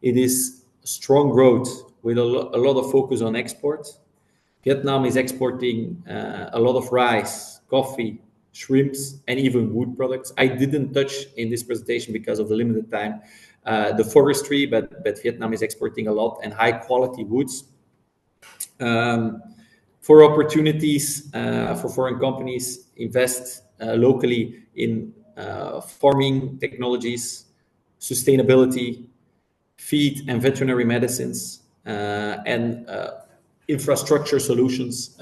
It is strong growth with a lot of focus on export. Vietnam is exporting a lot of rice, coffee, shrimps, and even wood products. I didn't touch in this presentation because of the limited time the forestry, but Vietnam is exporting a lot and high quality woods. For opportunities for foreign companies, invest locally in farming technologies, sustainability, feed and veterinary medicines, and infrastructure solutions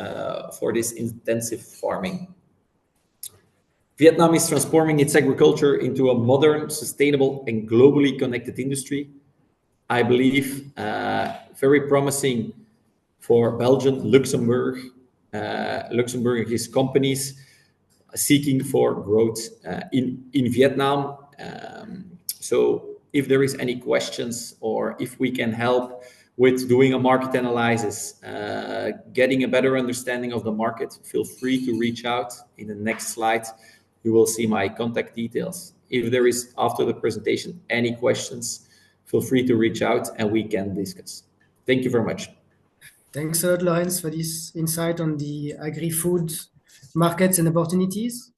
for this intensive farming. Vietnam is transforming its agriculture into a modern, sustainable, and globally connected industry. I believe very promising for Belgium, Luxembourg. Luxembourg is companies seeking for growth in Vietnam. So if there is any questions or if we can help with doing a market analysis, getting a better understanding of the market, feel free to reach out. In the next slide, you will see my contact details. If there is, after the presentation, any questions, feel free to reach out and we can discuss. Thank you very much. Thanks a lot, Lorenz, for this insight on the agri-food markets and opportunities.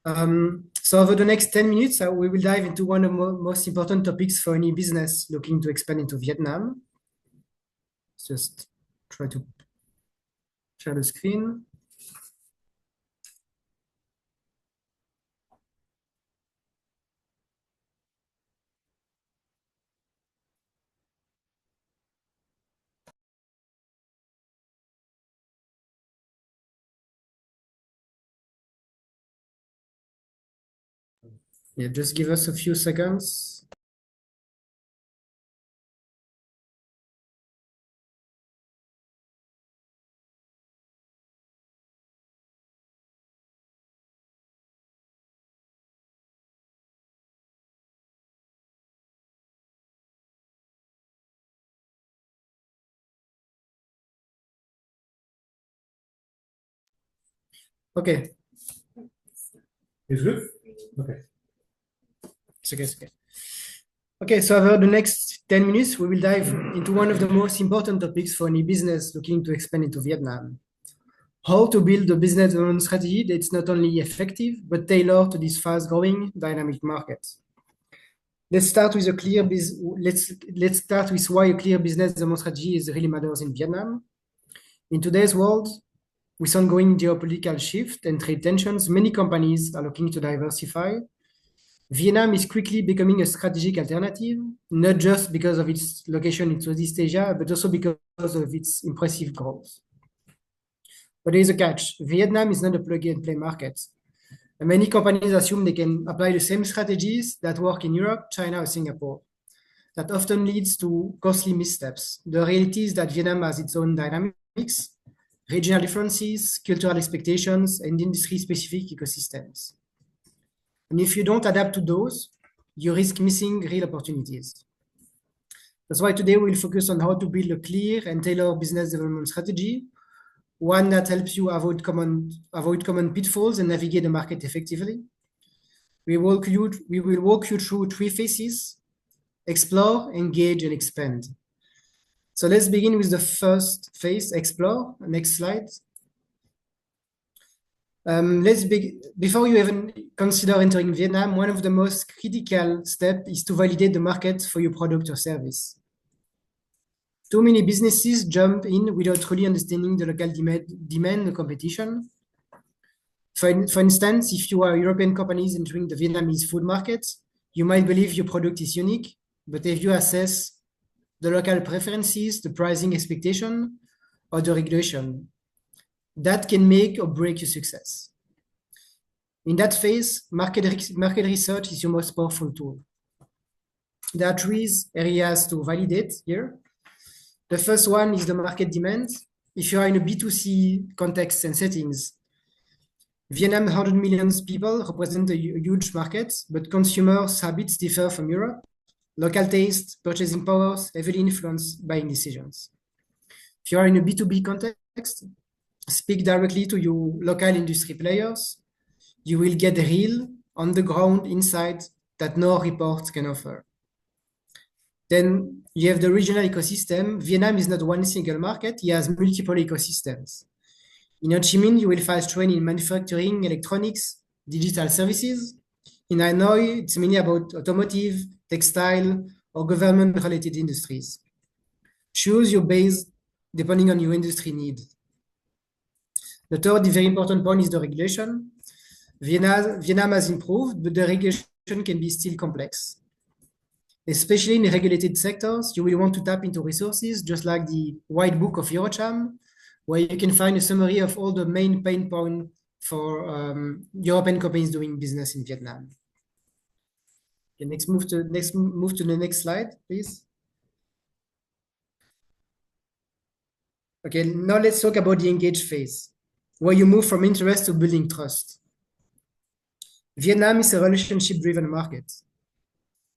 So over the next 10 minutes, we will dive into one of the most important topics for any business looking to expand into Vietnam. Let's just try to share the screen. Yeah, just give us a few seconds. Okay. Is good? Okay. It's okay, it's okay. Okay, so over the next 10 minutes, we will dive into one of the most important topics for any business looking to expand into Vietnam. How to build a business development strategy that's not only effective, but tailored to this fast-growing, dynamic market. Let's start with let's start with why a clear business development strategy really matters in Vietnam. In today's world, with ongoing geopolitical shift and trade tensions, many companies are looking to diversify. Vietnam is quickly becoming a strategic alternative, not just because of its location in Southeast Asia, but also because of its impressive growth. But there is a catch. Vietnam is not a plug-and-play market. And many companies assume they can apply the same strategies that work in Europe, China, or Singapore. That often leads to costly missteps. The reality is that Vietnam has its own dynamics, regional differences, cultural expectations, and industry-specific ecosystems. And if you don't adapt to those, you risk missing real opportunities. That's why today we'll focus on how to build a clear and tailored business development strategy, one that helps you avoid common pitfalls and navigate the market effectively. We will walk you through 3 phases: explore, engage, and expand. So let's begin with the first phase, explore. Next slide. Before you even consider entering Vietnam, one of the most critical steps is to validate the market for your product or service. Too many businesses jump in without really understanding the local demand and competition. For instance, if you are European companies entering the Vietnamese food market, you might believe your product is unique, but if you assess the local preferences, the pricing expectation, or the regulation, that can make or break your success. In that phase, market research is your most powerful tool. There are three areas to validate here. The first one is the market demand. If you are in a B2C context and settings, Vietnam, 100 million people represent a huge market, but consumers' habits differ from Europe. Local taste, purchasing powers, heavily influenced buying decisions. If you are in a B2B context, speak directly to your local industry players. You will get real, on-the-ground insight that no report can offer. Then you have the regional ecosystem. Vietnam is not one single market. It has multiple ecosystems. In Ho Chi Minh, you will find training in manufacturing, electronics, digital services. In Hanoi, it's mainly about automotive, textile, or government-related industries. Choose your base depending on your industry need. The third very important point is the regulation. Vietnam has improved, but the regulation can be still complex. Especially in regulated sectors, you will want to tap into resources just like the White Book of Eurocham, where you can find a summary of all the main pain points for European companies doing business in Vietnam. Okay, move to the next slide, please. Okay, now let's talk about the engage phase, where you move from interest to building trust. Vietnam is a relationship-driven market.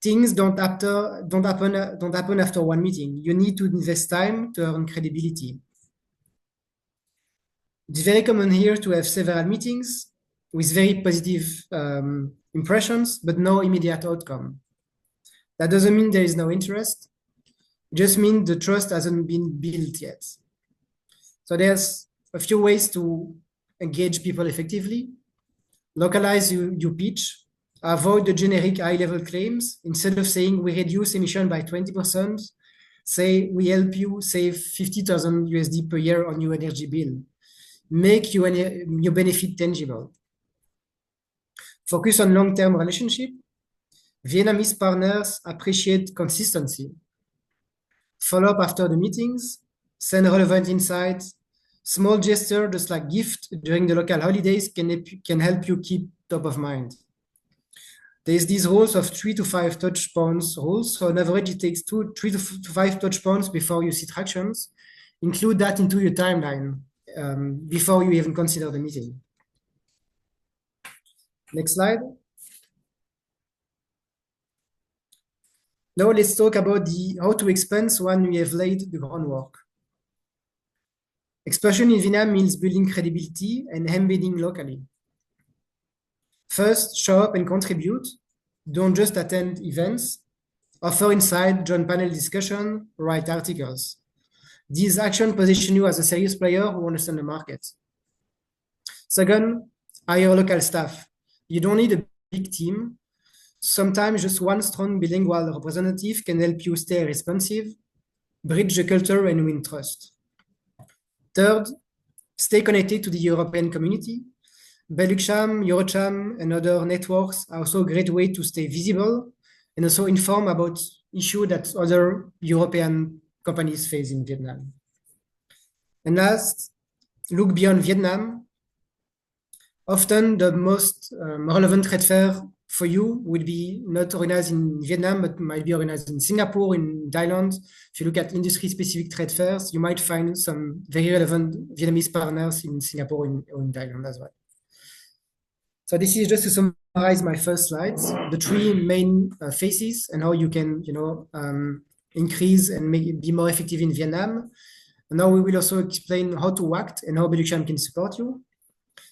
Things don't happen after one meeting. You need to invest time to earn credibility. It's very common here to have several meetings with very positive impressions, but no immediate outcome. That doesn't mean there is no interest. It just means the trust hasn't been built yet. So there's a few ways to engage people effectively. Localize your pitch. Avoid the generic high-level claims. Instead of saying we reduce emission by 20%, say we help you save 50,000 USD per year on your energy bill. Make your benefit tangible. Focus on long-term relationship. Vietnamese partners appreciate consistency. Follow up after the meetings. Send relevant insights. Small gesture, just like gift during the local holidays, can help you keep top of mind. There's these rules of 3 to 5 touch points rules. So on average, it takes 3 to 5 touch points before you see tractions. Include that into your timeline before you even consider the meeting. Next slide. Now let's talk about how to expand when we have laid the groundwork. Expansion in Vietnam means building credibility and embedding locally. First, show up and contribute. Don't just attend events. Offer insight, join panel discussion, write articles. These actions position you as a serious player who understands the market. Second, hire local staff. You don't need a big team. Sometimes just one strong bilingual representative can help you stay responsive, bridge the culture, and win trust. Third, stay connected to the European community. Luxembourg, Eurocham, and other networks are also a great way to stay visible and also inform about issues that other European companies face in Vietnam. And last, look beyond Vietnam. Often the most relevant trade fair for you would be not organized in Vietnam, but might be organized in Singapore, in Thailand. If you look at industry-specific trade fairs, you might find some very relevant Vietnamese partners in Singapore or in Thailand as well. So this is just to summarize my first slides, the three main phases and how you can, increase and be more effective in Vietnam. And now we will also explain how to act and how Luxembourg can support you.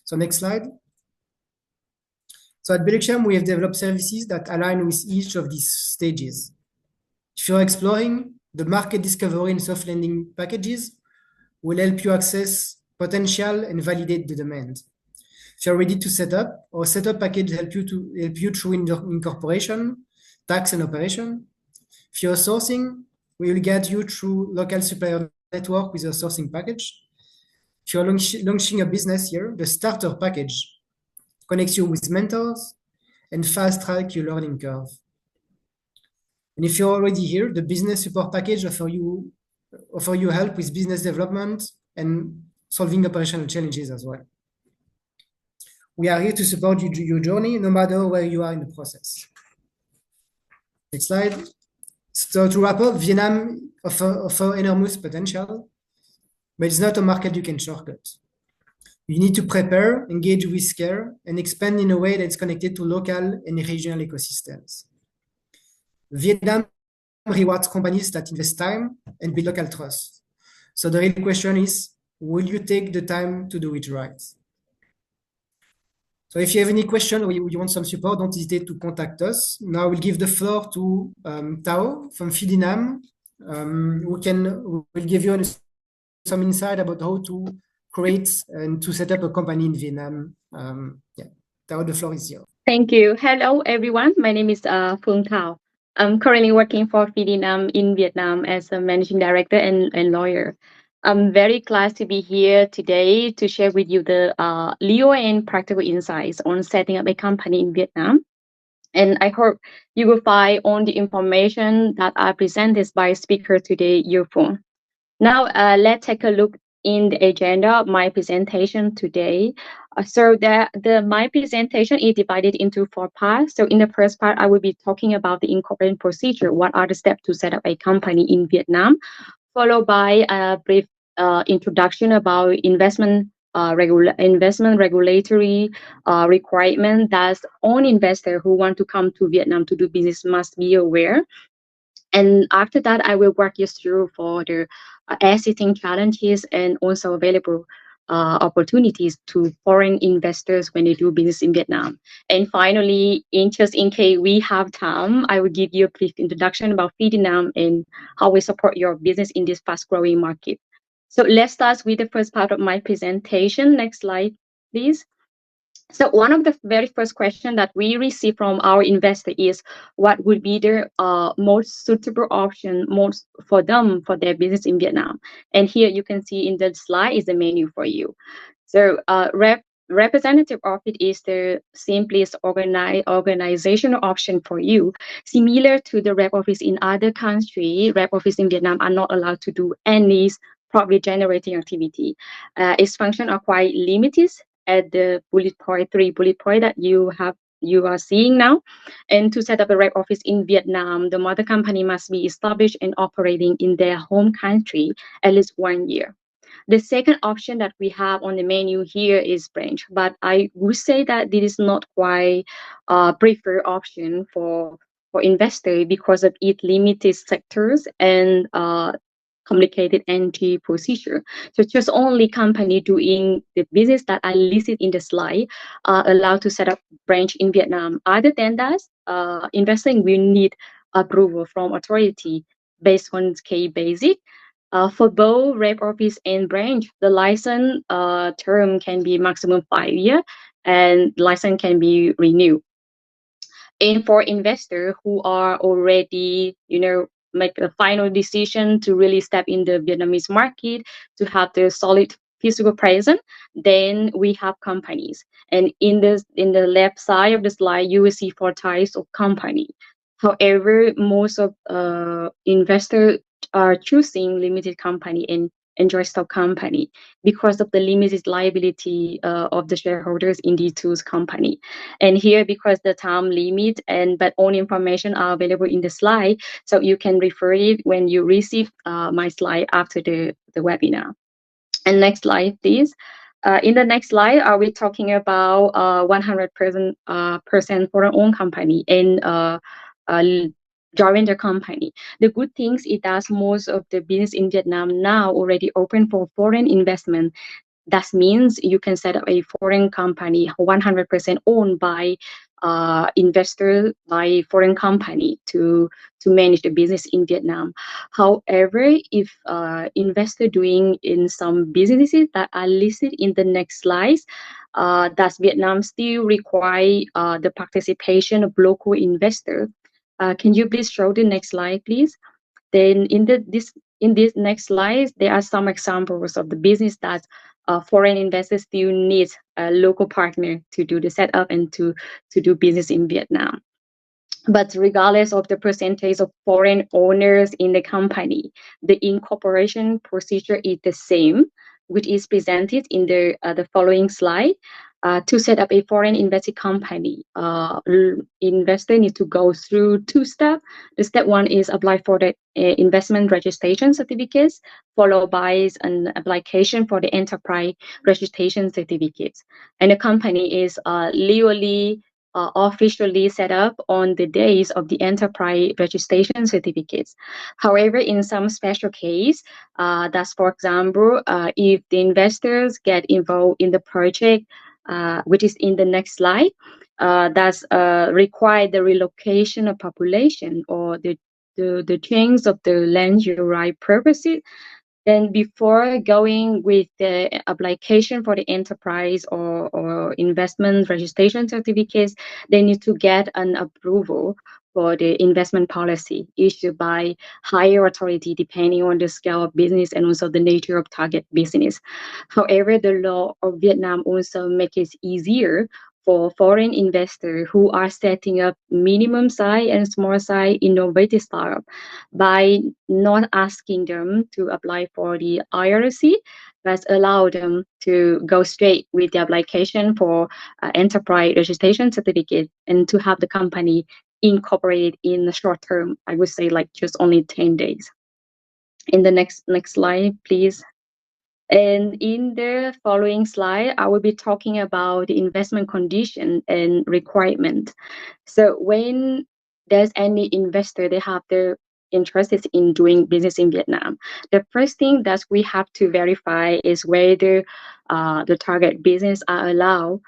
So next slide. So at Luxembourg, we have developed services that align with each of these stages. If you're exploring, the market discovery and soft landing packages will help you access potential and validate the demand. If you're ready to set up, our setup package help you through incorporation, tax and operation. If you're sourcing, we will guide you through local supplier network with a sourcing package. If you're launching a business here, the starter package connects you with mentors and fast track your learning curve. And if you're already here, the business support package offer you help with business development and solving operational challenges as well. We are here to support your journey, no matter where you are in the process. Next slide. So to wrap up, Vietnam offer enormous potential, but it's not a market you can shortcut. You need to prepare, engage with care, and expand in a way that's connected to local and regional ecosystems. Vietnam rewards companies that invest time and build local trust. So the real question is, will you take the time to do it right? So if you have any question or you want some support, don't hesitate to contact us. Now I will give the floor to Tao from Fidinam, who will give you some insight about how to create and to set up a company in Vietnam. Tao, the floor is yours. Thank you. Hello, everyone. My name is Phương Thao. I'm currently working for Fidinam in Vietnam as a managing director and lawyer. I'm very glad to be here today to share with you the legal and practical insights on setting up a company in Vietnam. And I hope you will find all the information that I presented by speaker today useful. Now, let's take a look in the agenda of my presentation today. So my presentation is divided into 4 parts. So in the first part, I will be talking about the incorporation procedure. What are the steps to set up a company in Vietnam? Followed by a brief introduction about investment regulatory requirement that all investors who want to come to Vietnam to do business must be aware. And after that, I will walk you through for the existing challenges and also available opportunities to foreign investors when they do business in Vietnam. And finally, just in case we have time, I will give you a brief introduction about Fidinam and how we support your business in this fast-growing market. So let's start with the first part of my presentation. Next slide, please. So one of the very first questions that we receive from our investor is what would be the most suitable option most for them for their business in Vietnam. And here you can see in the slide is the menu for you. So representative office is the simplest organizational option for you. Similar to the rep office in other countries, rep office in Vietnam are not allowed to do any profit generating activity. Its functions are quite limited at the 3 bullet point that you are seeing now. And to set up a rep office in Vietnam, the mother company must be established and operating in their home country at least 1 year. The second option that we have on the menu here is branch, but I would say that this is not quite a preferred option for investors because of its limited sectors and complicated entry procedure. So just only company doing the business that are listed in the slide are allowed to set up branch in Vietnam. Other than that, investing will need approval from authority based on case basic. For both rep office and branch, the license term can be maximum 5 years and license can be renewed. And for investors who are already, make a final decision to really step in the Vietnamese market, to have the solid physical presence, then we have companies. And in the left side of the slide, you will see 4 types of company. However, most of investors are choosing limited company and enjoy stock company because of the limited liability of the shareholders in these 2 company. And here, because the time limit but all information are available in the slide, so you can refer it when you receive my slide after the webinar. And next slide, please. In the next slide, are we talking about 100% foreign-owned company and join the company. The good things is that most of the business in Vietnam now already open for foreign investment. That means you can set up a foreign company 100% owned by investor by foreign company to manage the business in Vietnam. However, if investor doing in some businesses that are listed in the next slides, does Vietnam still require the participation of local investors? Can you please show the next slide, please? Then in this next slide, there are some examples of the business that foreign investors still need a local partner to do the setup and to do business in Vietnam. But regardless of the percentage of foreign owners in the company, the incorporation procedure is the same, which is presented in the following slide. To set up a foreign invested company, investor need to go through 2 steps. The step 1 is apply for the investment registration certificates, followed by an application for the enterprise registration certificates. And the company is legally officially set up on the days of the enterprise registration certificates. However, in some special case, that's for example, if the investors get involved in the project, which is in the next slide, that's require the relocation of population or the change of the land use right purposes. Then before going with the application for the enterprise or investment registration certificates, they need to get an approval for the investment policy issued by higher authority depending on the scale of business and also the nature of target business. However, the law of Vietnam also makes it easier for foreign investors who are setting up minimum size and small size innovative startup by not asking them to apply for the IRC, but allow them to go straight with the application for enterprise registration certificate and to have the company incorporated in the short term. I would say like just only 10 days. In the next slide, please. And in the following slide, I will be talking about the investment condition and requirement. So when there's any investor, they have their interested in doing business in Vietnam, the first thing that we have to verify is whether the target business are allowed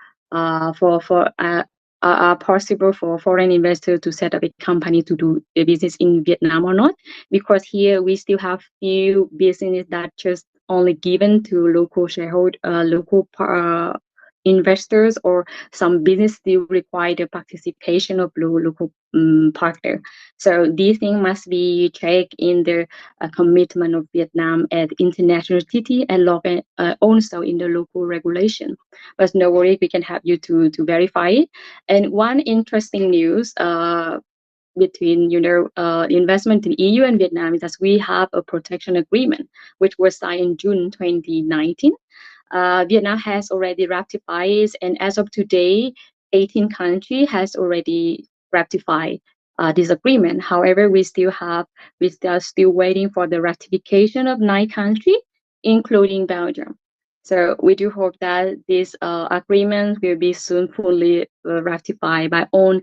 are possible for foreign investors to set up a company to do a business in Vietnam or not, because here we still have few business that just only given to local shareholder, local investors, or some business still require the participation of local partner. So these things must be checked in the commitment of Vietnam at international treaty and also in the local regulation. But no worry, we can help you to verify it. And one interesting news between investment in EU and Vietnam is that we have a protection agreement which was signed in June 2019. Vietnam has already ratified, and as of today, 18 countries has already ratified this agreement. However, we are still waiting for the ratification of 9 countries, including Belgium. So we do hope that this agreement will be soon fully ratified by all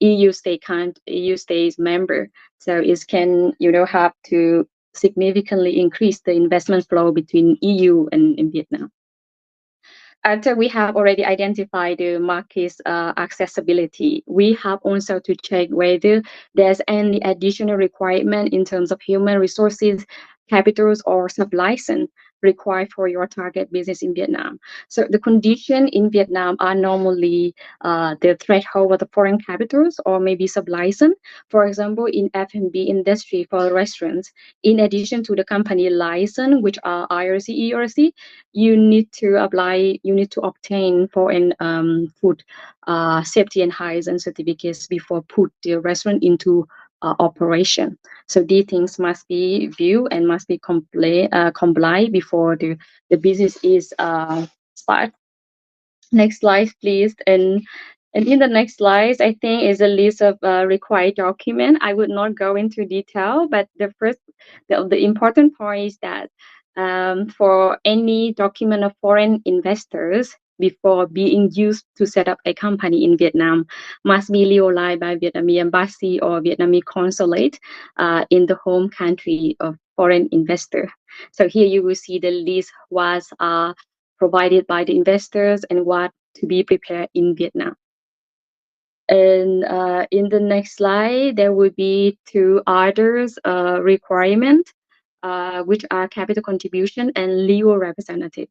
EU states member. So it can have to significantly increase the investment flow between EU and Vietnam. After we have already identified the market's accessibility, we have also to check whether there's any additional requirement in terms of human resources, capitals, or sub-license required for your target business in Vietnam. So the condition in Vietnam are normally the threshold of the foreign capitals or maybe sub-license. For example, in F&B industry for restaurants, in addition to the company license, which are IRC, ERC, you need to obtain foreign food safety and hygiene certificates before put the restaurant into operation. So these things must be viewed and must be complied before the business is start. Next slide, please. And in the next slide, I think is a list of required documents. I would not go into detail, but the important point is that for any document of foreign investors before being used to set up a company in Vietnam must be legalized by Vietnamese embassy or Vietnamese consulate in the home country of foreign investor. So here you will see the list was provided by the investors and what to be prepared in Vietnam. And in the next slide, there will be 2 others requirements, which are capital contribution and legal representative.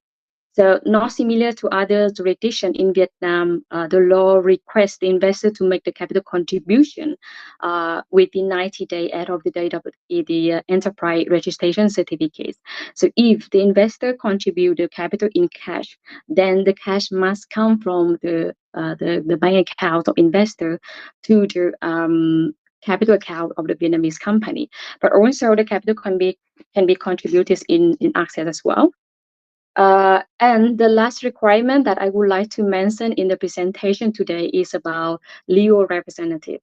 So not similar to other jurisdictions in Vietnam, the law requests the investor to make the capital contribution within 90 days as of the date of the enterprise registration certificate. So if the investor contribute the capital in cash, then the cash must come from the bank account of investor to the capital account of the Vietnamese company. But also the capital can be contributed in access as well. And the last requirement that I would like to mention in the presentation today is about legal representative.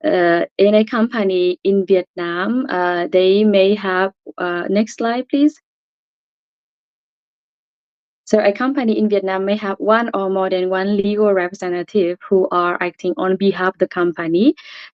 In a company in Vietnam, they may have, next slide, please. So a company in Vietnam may have one or more than one legal representative who are acting on behalf of the company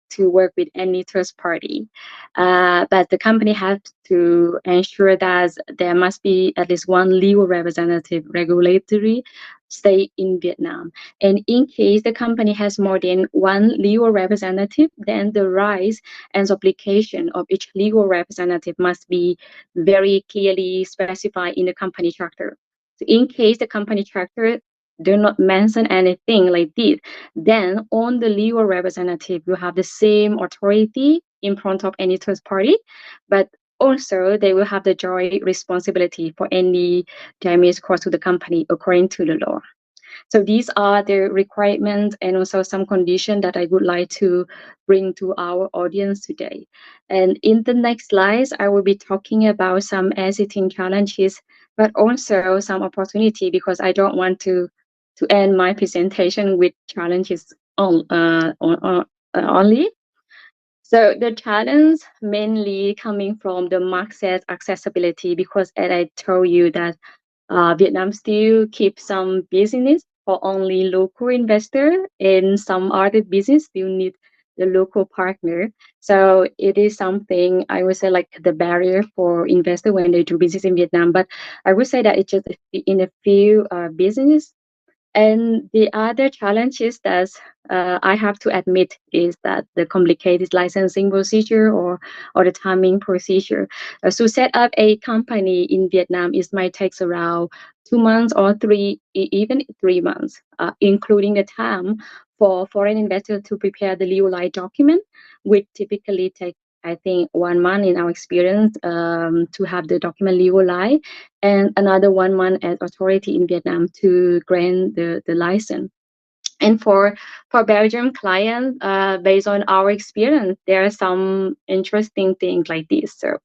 to work with any third party. But the company has to ensure that there must be at least one legal representative regulatory stay in Vietnam. And in case the company has more than one legal representative, then the rights and obligation of each legal representative must be very clearly specified in the company charter. So in case the company charter do not mention anything like this, then on the legal representative, you have the same authority in front of any third party, but also they will have the joint responsibility for any damage caused to the company according to the law. So these are the requirements and also some conditions that I would like to bring to our audience today. And in the next slides, I will be talking about some existing challenges, but also some opportunity, because I don't want to end my presentation with challenges only. So the challenge mainly coming from the market accessibility, because as I told you that Vietnam still keeps some business for only local investor, and some other business still need the local partner. So it is something I would say like the barrier for investor when they do business in Vietnam. But I would say that it's just in a few business. And the other challenges that I have to admit is that the complicated licensing procedure or the timing procedure. To set up a company in Vietnam, it might take around 2 months or even 3 months, including the time for foreign investors to prepare the legal document, which typically take, I think, 1 month in our experience to have the document legalized, and another 1 month as authority in Vietnam to grant the license. And for Belgium clients, based on our experience, there are some interesting things like this. So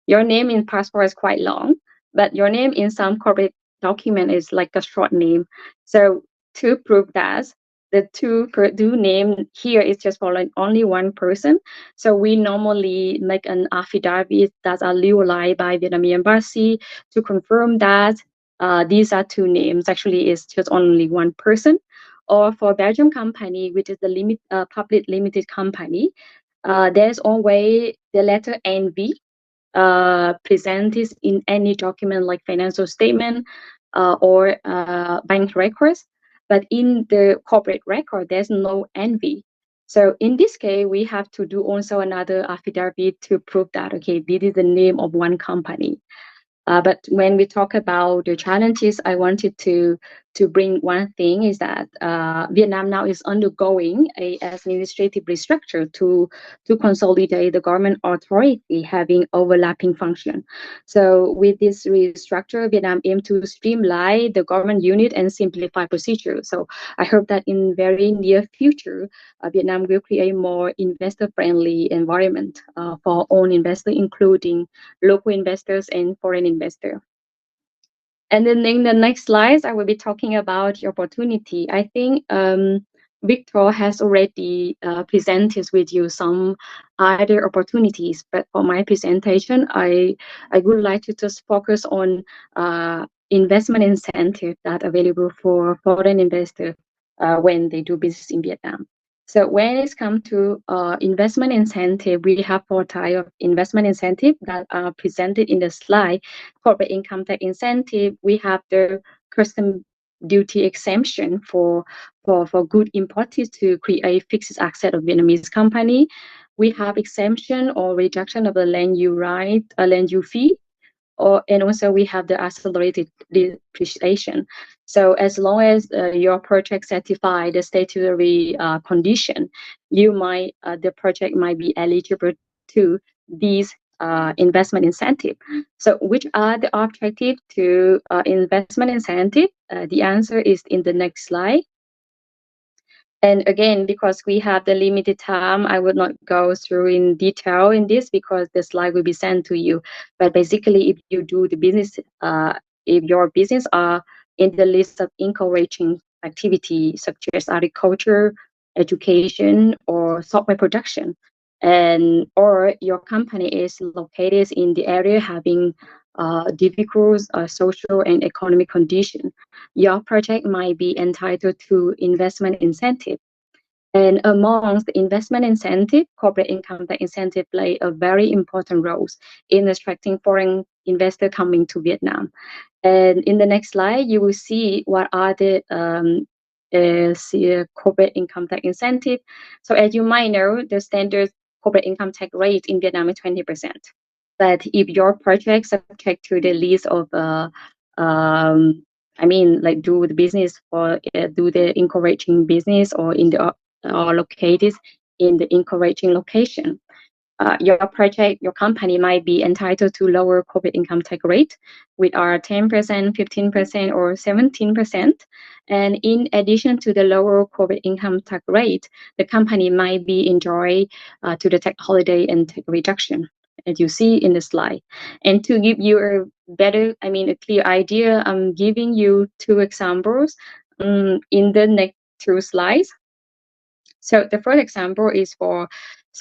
your name in passport is quite long, but your name in some corporate document is like a short name. So to prove that, the two name here is just for like only one person. So we normally make an affidavit that are legalized by Vietnamese embassy to confirm that these are two names. Actually, it's just only one person. Or for Belgium company, which is the public limited company, there's always the letter NV presented in any document like financial statement or bank records. But in the corporate record, there's no NV. So in this case, we have to do also another affidavit to prove that, okay, this is the name of one company. But when we talk about the challenges, I wanted to bring one thing is that Vietnam now is undergoing a administrative restructure to consolidate the government authority having overlapping function. So with this restructure, Vietnam aims to streamline the government unit and simplify procedures. So I hope that in very near future, Vietnam will create more investor-friendly environment for own investors, including local investors and foreign investors. And then in the next slides, I will be talking about the opportunity. I think Victor has already presented with you some other opportunities, but for my presentation, I would like to just focus on investment incentive that are available for foreign investors when they do business in Vietnam. So when it comes to investment incentive, we have 4 types of investment incentive that are presented in the slide. Corporate income tax incentive, we have the custom duty exemption for good importers to create fixed asset of Vietnamese company. We have exemption or reduction of the land use fee and also we have the accelerated depreciation. So as long as your project satisfy the statutory condition, the project might be eligible to these investment incentive. So which are the objective to investment incentive? The answer is in the next slide. And again, because we have the limited time, I would not go through in detail in this because the slide will be sent to you. But basically, if you do the business, if your business are in the list of encouraging activity such as agriculture, education, or software production, and or your company is located in the area having difficult social and economic condition, your project might be entitled to investment incentive. And amongst the investment incentive, corporate income tax incentive play a very important role in attracting foreign investor coming to Vietnam. And in the next slide, you will see what are the corporate income tax incentive. So as you might know, the standard corporate income tax rate in Vietnam is 20%. But if your project subject to the list of like do the business or do the encouraging business or in the or located in the encouraging location, your project, your company might be entitled to lower corporate income tax rate, with our 10%, 15%, or 17%. And in addition to the lower corporate income tax rate, the company might be enjoy to the tax holiday and tax reduction, as you see in the slide. And to give you a better, a clear idea, I'm giving you two examples in the next two slides. So the first example is for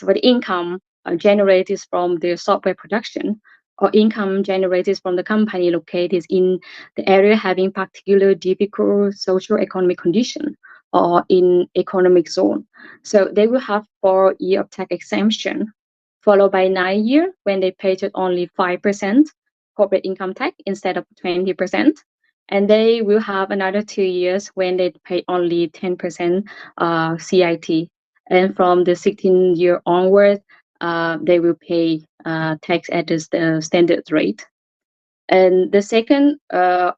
the income generated from the software production or income generated from the company located in the area having particular difficult social economic condition or in economic zone. So they will have 4 years of tax exemption, followed by 9 years when they pay just only 5% corporate income tax instead of 20%. And they will have another 2 years when they pay only 10% CIT. And from the 16-year onward, they will pay tax at the standard rate. And the second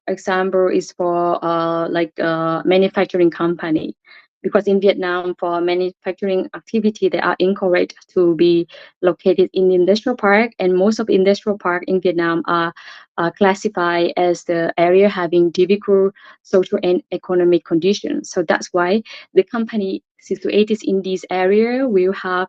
example is for manufacturing company, because in Vietnam, for manufacturing activity, they are encouraged to be located in industrial park, and most of industrial park in Vietnam are classified as the area having difficult social and economic conditions. So that's why the company situated in this area will have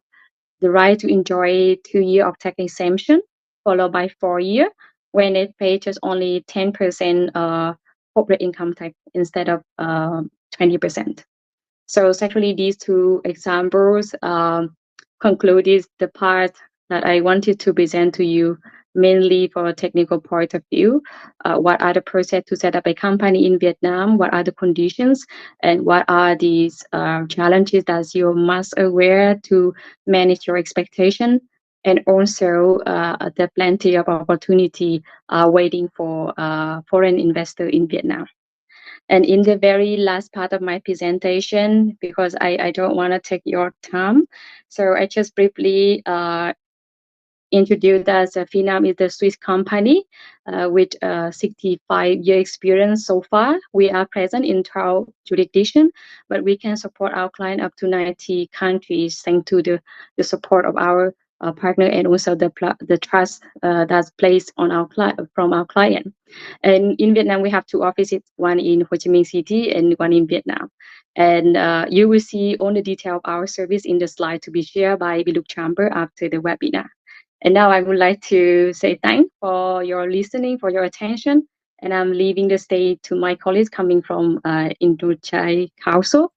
the right to enjoy 2 years of tax exemption, followed by 4 years when it pays just only 10% corporate income tax instead of 20%. So actually, these two examples concluded the part that I wanted to present to you, mainly for a technical point of view. What are the process to set up a company in Vietnam? What are the conditions? And what are these challenges that you must aware to manage your expectation? And also, there are plenty of opportunity waiting for foreign investor in Vietnam. And in the very last part of my presentation, because I don't want to take your time, so I just briefly introduce that Phenom is the Swiss company with 65-year experience so far. We are present in 12 jurisdictions, but we can support our client up to 90 countries thanks to the support of our partner and also the trust that's placed on from our client. And in Vietnam, we have 2 offices, one in Ho Chi Minh City and one in Vietnam. And you will see all the detail of our service in the slide to be shared by Biluk Chamber after the webinar. And now I would like to say thanks for your listening, for your attention. And I'm leaving the stage to my colleagues coming from Indochai Council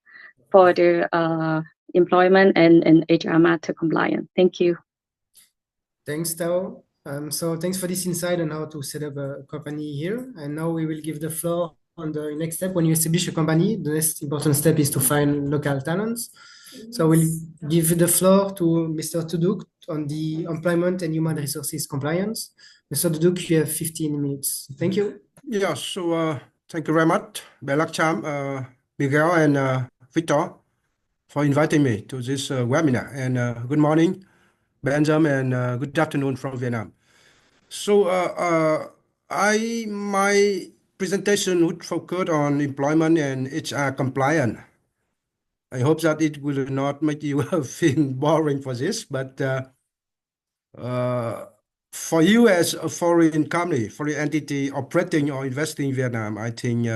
for the employment and HR matter compliance. Thank you. Thanks, Tao. So thanks for this insight on how to set up a company here. And now we will give the floor on the next step. When you establish a company, the next important step is to find local talents. So we'll give the floor to Mr. Tuduk on the employment and human resources compliance. Mr. Tuduk, you have 15 minutes. Thank you. Yeah, so thank you very much, Belakcham, Miguel, and Victor, for inviting me to this webinar. And good morning, Benjamin, and good afternoon from Vietnam. So My presentation would focus on employment and HR compliance. I hope that it will not make you feel boring for this, but for you as a foreign company, foreign entity operating or investing in Vietnam, I think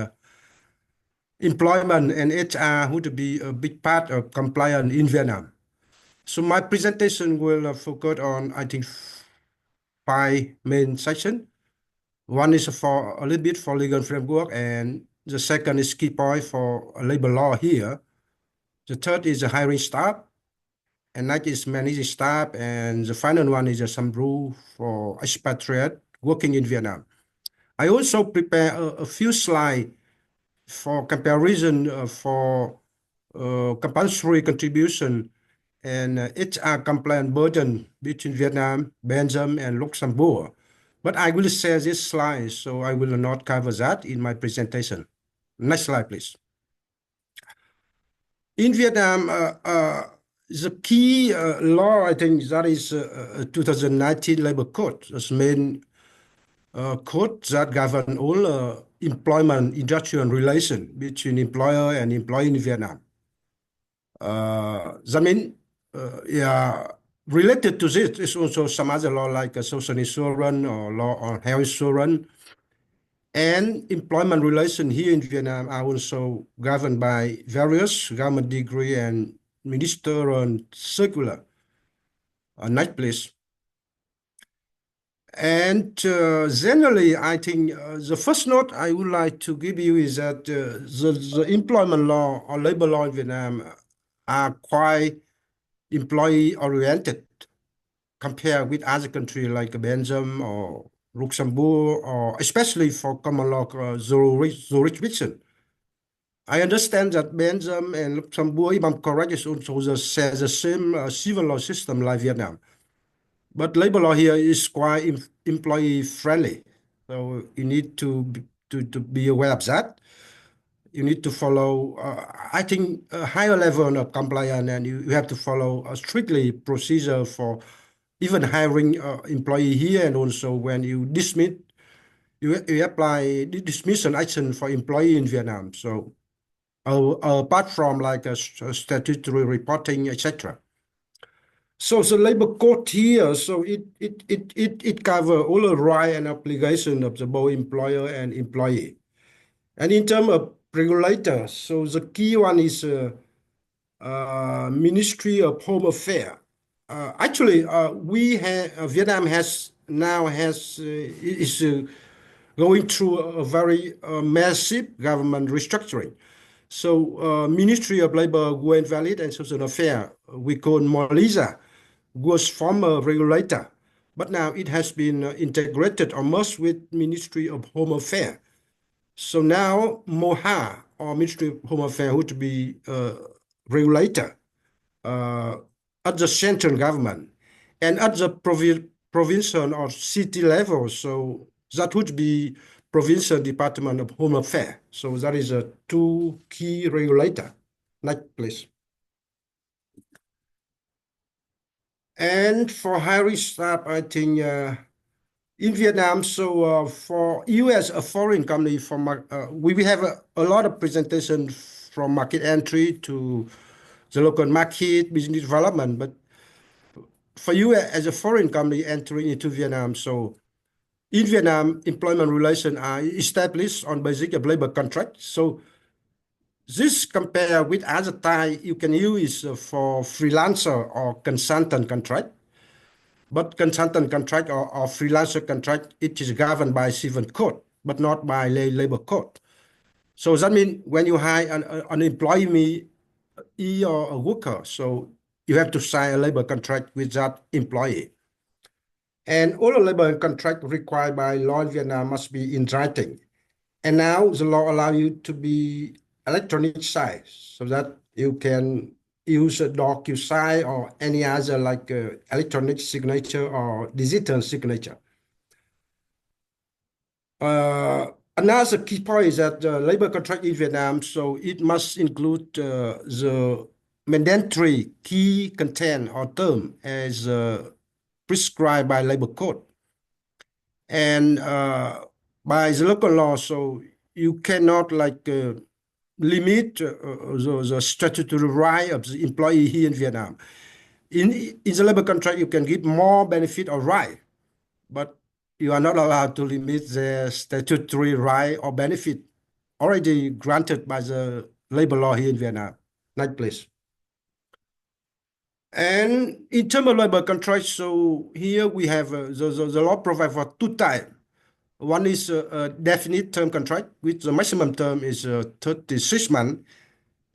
employment and HR would be a big part of compliance in Vietnam. So my presentation will focus on, I think, 5 main sections. One is for a little bit for legal framework, and the second is key point for labor law here. The third is the hiring staff, and next is managing staff, and the final one is some rule for expatriate working in Vietnam. I also prepare a few slides for comparison for compulsory contribution and HR compliance burden between Vietnam, Belgium, and Luxembourg. But I will share this slide, so I will not cover that in my presentation. Next slide, please. In Vietnam, the key law, I think, that is 2019 Labor Code, the main code that govern all employment industrial relation between employer and employee in Vietnam. That means, yeah, related to this is also some other law like social insurance or law on health insurance. And employment relations here in Vietnam are also governed by various government decree and ministerial circular. Next, please. And generally, I think the first note I would like to give you is that the employment law or labor law in Vietnam are quite employee-oriented compared with other countries like Belgium or Luxembourg, or especially for common law jurisdiction. I understand that Belgium and Luxembourg, if I'm correct, is also the same civil law system like Vietnam. But labor law here is quite employee-friendly. So you need to be aware of that. You need to follow, I think, a higher level of compliance, and you have to follow a strictly procedure for even hiring employee here, and also when you dismiss, you apply dismissal action for employee in Vietnam. So apart from like a statutory reporting, etc. So the labor code here, so it covers all the right and obligation of the both employer and employee. And in terms of regulator, so the key one is Ministry of Home Affairs. Actually, Vietnam is going through a very massive government restructuring. So Ministry of Labor, Work Valid and Social Affairs, we call MOLISA, was former regulator, but now it has been integrated or merged with Ministry of Home Affairs. So now MOHA, or Ministry of Home Affairs, would be regulator at the central government, and at the provincial or city level. So that would be Provincial Department of Home Affairs. So that is a two key regulator. Next, please. And for hiring staff, I think in Vietnam, so for you as a foreign company, we have a lot of presentation from market entry to the local market, business development. But for you as a foreign company entering into Vietnam, so in Vietnam, employment relations are established on basis of labor contract. So this compared with other type you can use for freelancer or consultant contract. But consultant contract or freelancer contract, it is governed by civil code, but not by labor code. So that means when you hire an employee or a worker, so you have to sign a labor contract with that employee. And all the labor contract required by law in Vietnam must be in writing. And now the law allows you to be electronic sign, so that you can use a DocuSign or any other like electronic signature or digital signature. Another key point is that the labor contract in Vietnam, so it must include the mandatory key content or term as prescribed by labor code. And by the local law. So you cannot like limit the statutory right of the employee here in Vietnam. In the labor contract, you can give more benefit or right, but you are not allowed to limit the statutory right or benefit already granted by the labor law here in Vietnam. Next, please. And in terms of labor contract, so here we have the law provides for two types. One is a definite term contract, which the maximum term is 36 months,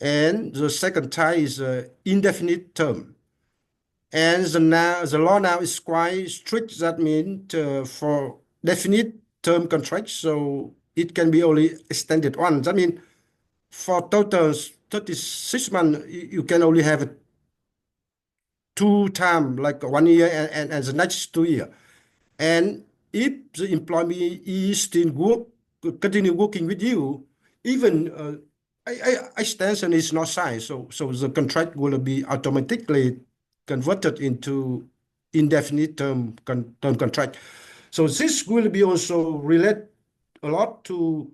and the second type is indefinite term. And the law now is quite strict. That means for definite term contracts, so it can be only extended once. That means for total 36 months, you can only have two times, like 1 year and the next 2 years. And if the employee is still continue working with you, even extension is not signed, so the contract will be automatically converted into indefinite term contract. So this will be also relate a lot to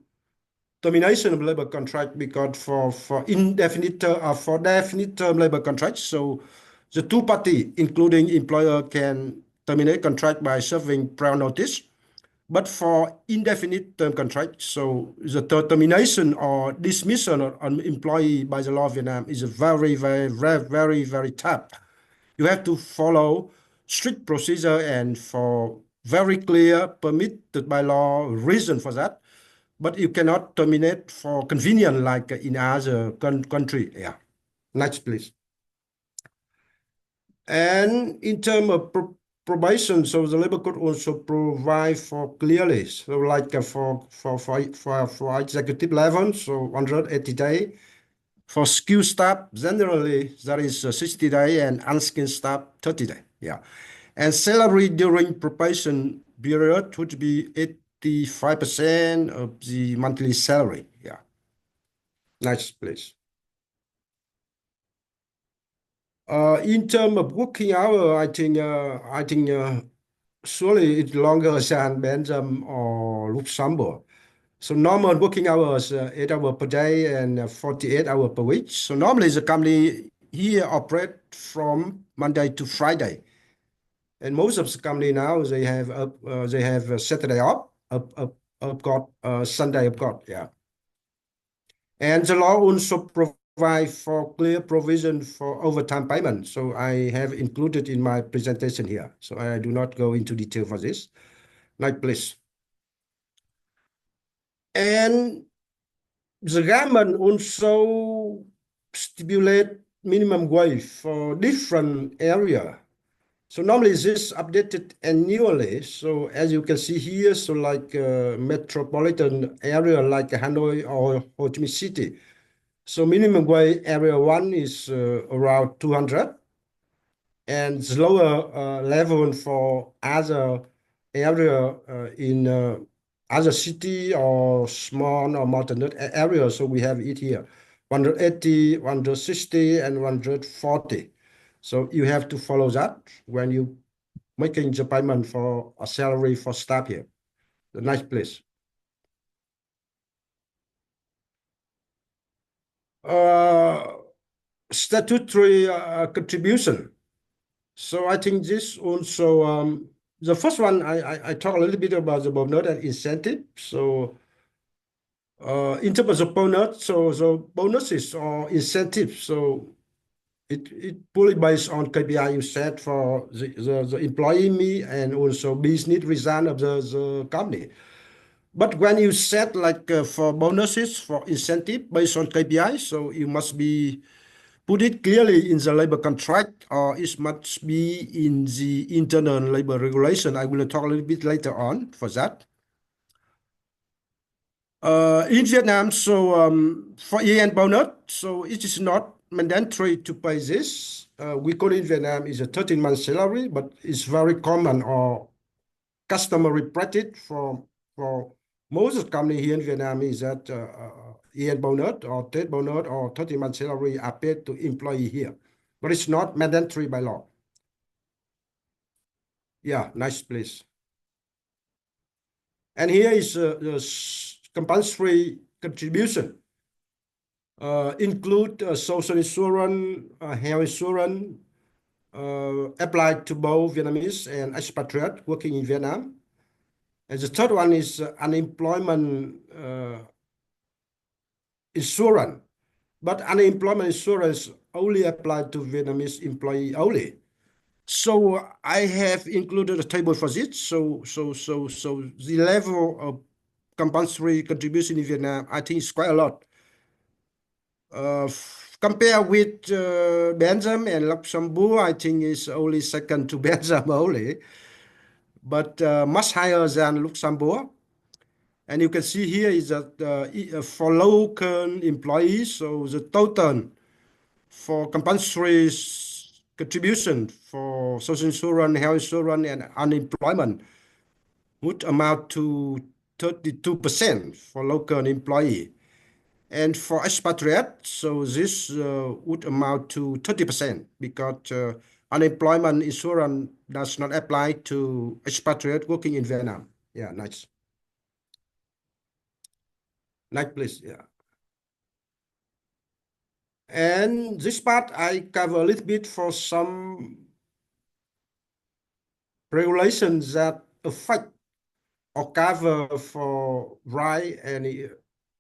termination of labor contract, because for indefinite for definite term labor contracts, so the two party, including employer, can terminate contract by serving prior notice. But for indefinite term contract, so the termination or dismissal of an employee by the law of Vietnam is a very tough. You have to follow strict procedure and for very clear permitted by law reason for that. But you cannot terminate for convenience like in other country. Yeah. Next, please. And in terms of probation, so the labor code also provide for clearly, so like for executive level, so 180 days. For skilled staff, generally that is 60 days, and unskilled staff 30 days. Yeah. And salary during probation period would be 85% of the monthly salary. Yeah. Next, please. In terms of working hour, I think surely it's longer than Belgium or Luxembourg. So normal working hours 8 hours per day and 48 hours per week. So normally the company here operate from Monday to Friday, and most of the company now they have Saturday off, got Sunday got. Yeah. And the law also provide for clear provision for overtime payment. So I have included in my presentation here. So I do not go into detail for this. Next, please. And the government also stipulate minimum wage for different area. So normally this updated annually. So as you can see here, so like metropolitan area like Hanoi or Ho Chi Minh City. So minimum wage area 1 is around 200, and the lower level for other area in other city or small or mountainous area. So we have it here, 180, 160, and 140. So you have to follow that when you making the payment for a salary for staff here. The next, please. Statutory contribution. So I think this also, the first one, I talk a little bit about the bonus and incentive. So in terms of bonus, so bonuses or incentives, so it fully based on KPI you set for the employee and also business result of the company. But when you set like for bonuses, for incentive based on KPI, so you must be put it clearly in the labor contract, or it must be in the internal labor regulation. I will talk a little bit later on for that. In Vietnam, so for year-end bonus, so it is not mandatory to pay this. We call it in Vietnam is a 13-month salary, but it's very common or customary practice for most of the company here in Vietnam is that year bonus or Tết bonus or 13-month salary are paid to employee here, but it's not mandatory by law. Yeah, nice, please. And here is the compulsory contribution. Include social insurance, health insurance, applied to both Vietnamese and expatriate working in Vietnam. And the third one is unemployment insurance. But unemployment insurance only applied to Vietnamese employee only. So I have included a table for this. So the level of compulsory contribution in Vietnam, I think, is quite a lot. Compare with Belgium and Luxembourg, I think it's only second to Belgium only, but much higher than Luxembourg. And you can see here is that for local employees, so the total for compulsory contribution for social insurance, health insurance, and unemployment would amount to 32% for local employee. And for expatriate, so this would amount to 30% because unemployment insurance does not apply to expatriate working in Vietnam. Yeah, nice. Next, please. Yeah. And this part I cover a little bit for some regulations that affect or cover for right and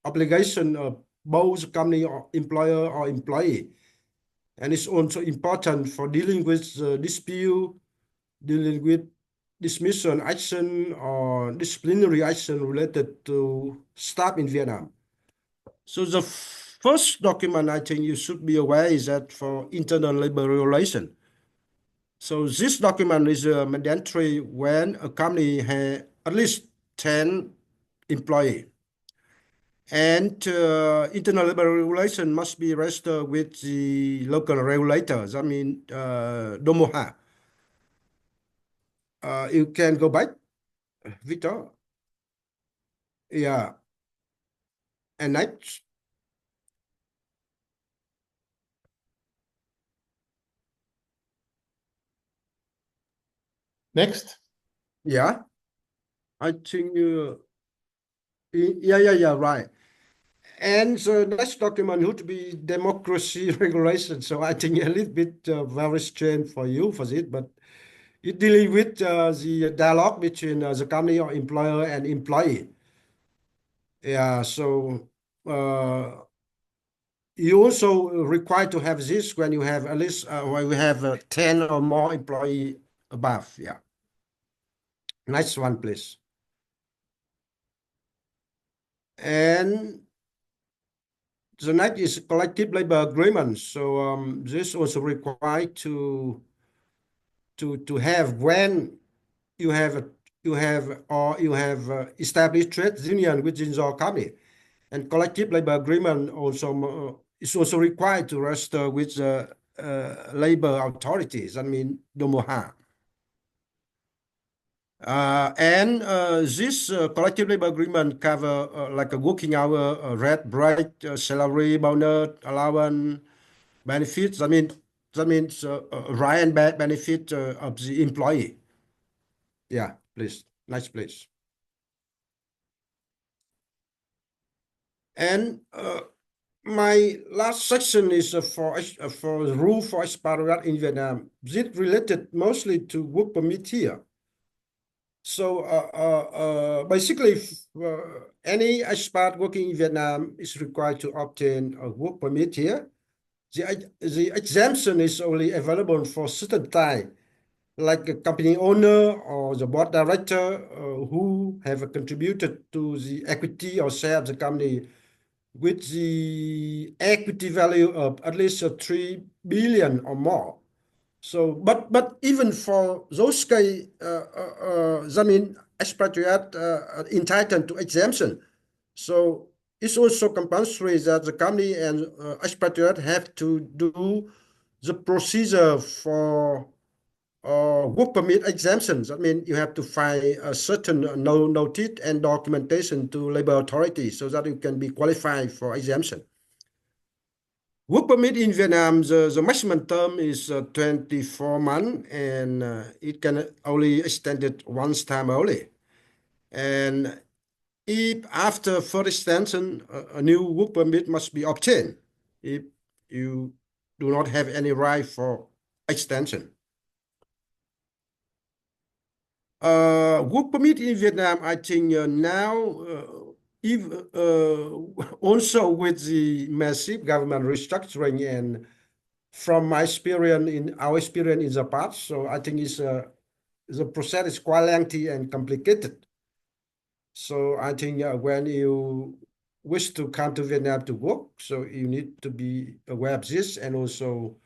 obligation of both company or employer or employee. And it's also important for dealing with dispute, dealing with dismissal action or disciplinary action related to staff in Vietnam. So the first document I think you should be aware is that for internal labor regulation. So this document is mandatory when a company has at least 10 employees. And internal labor regulation must be registered with the local regulators. I mean, DOMOHA. You can go back, Victor. Yeah. And next. Next. Yeah. I think yeah, right. And the next document would be democracy regulation. So I think a little bit very strange for you for it, but it dealing with the dialogue between the company or employer and employee. Yeah, so you also required to have this when you have at least when we have 10 or more employee above. Yeah. Next one, please. And the next is collective labor agreement. So this also required to have when you have established trade union within your company, and collective labor agreement also is also required to register with the labor authorities. I mean DOMOHA. And this collective labor agreement cover like a working hour, red break, salary, bonus, allowance, benefits. That means right and bad benefit of the employee. Yeah, please. Next, please. And my last section is for the rule for expatriate in Vietnam. This related mostly to work permit here. So basically, any expat working in Vietnam is required to obtain a work permit here. The exemption is only available for certain time, like a company owner or the board director who have contributed to the equity or share of the company with the equity value of at least 3 billion or more. So, but even for those case, expatriate entitled to exemption. So it's also compulsory that the company and expatriate have to do the procedure for work permit exemptions. I mean, you have to file a certain notice and documentation to labor authorities so that you can be qualified for exemption. Work permit in Vietnam, the maximum term is 24 months, and it can only extend it once time only. And if after further extension, a new work permit must be obtained if you do not have any right for extension. Work permit in Vietnam, I think now, if also with the massive government restructuring and from my experience in our experience in the past, so I think the process is quite lengthy and complicated. So I think when you wish to come to Vietnam to work, so you need to be aware of this, and also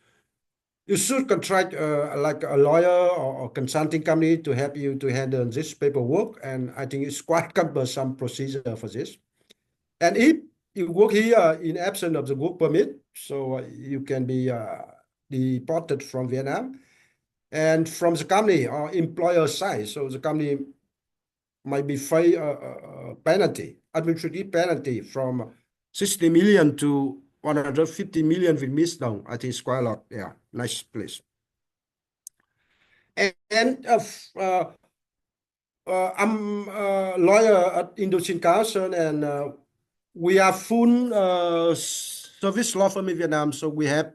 you should contract like a lawyer or consulting company to help you to handle this paperwork. And I think it's quite cumbersome procedure for this. And if you work here in absence of the work permit, so you can be deported from Vietnam. And from the company or employer side, so the company might be pay a penalty, administrative penalty from 60 million to 150 million Vietnamese đồng. I think it's quite a lot. Yeah, nice place. And I'm a lawyer at Indochine Council, and we are full service law firm in Vietnam. So we have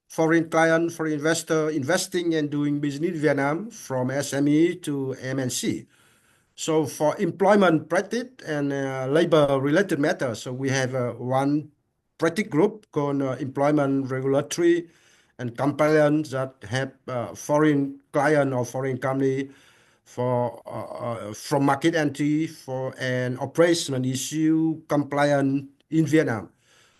foreign client, foreign investor investing and doing business in Vietnam from SME to MNC. So for employment practice and labor-related matters, so we have one practice group called Employment Regulatory and Compliance that help foreign client or foreign company for from market entry for an operational issue compliant in Vietnam.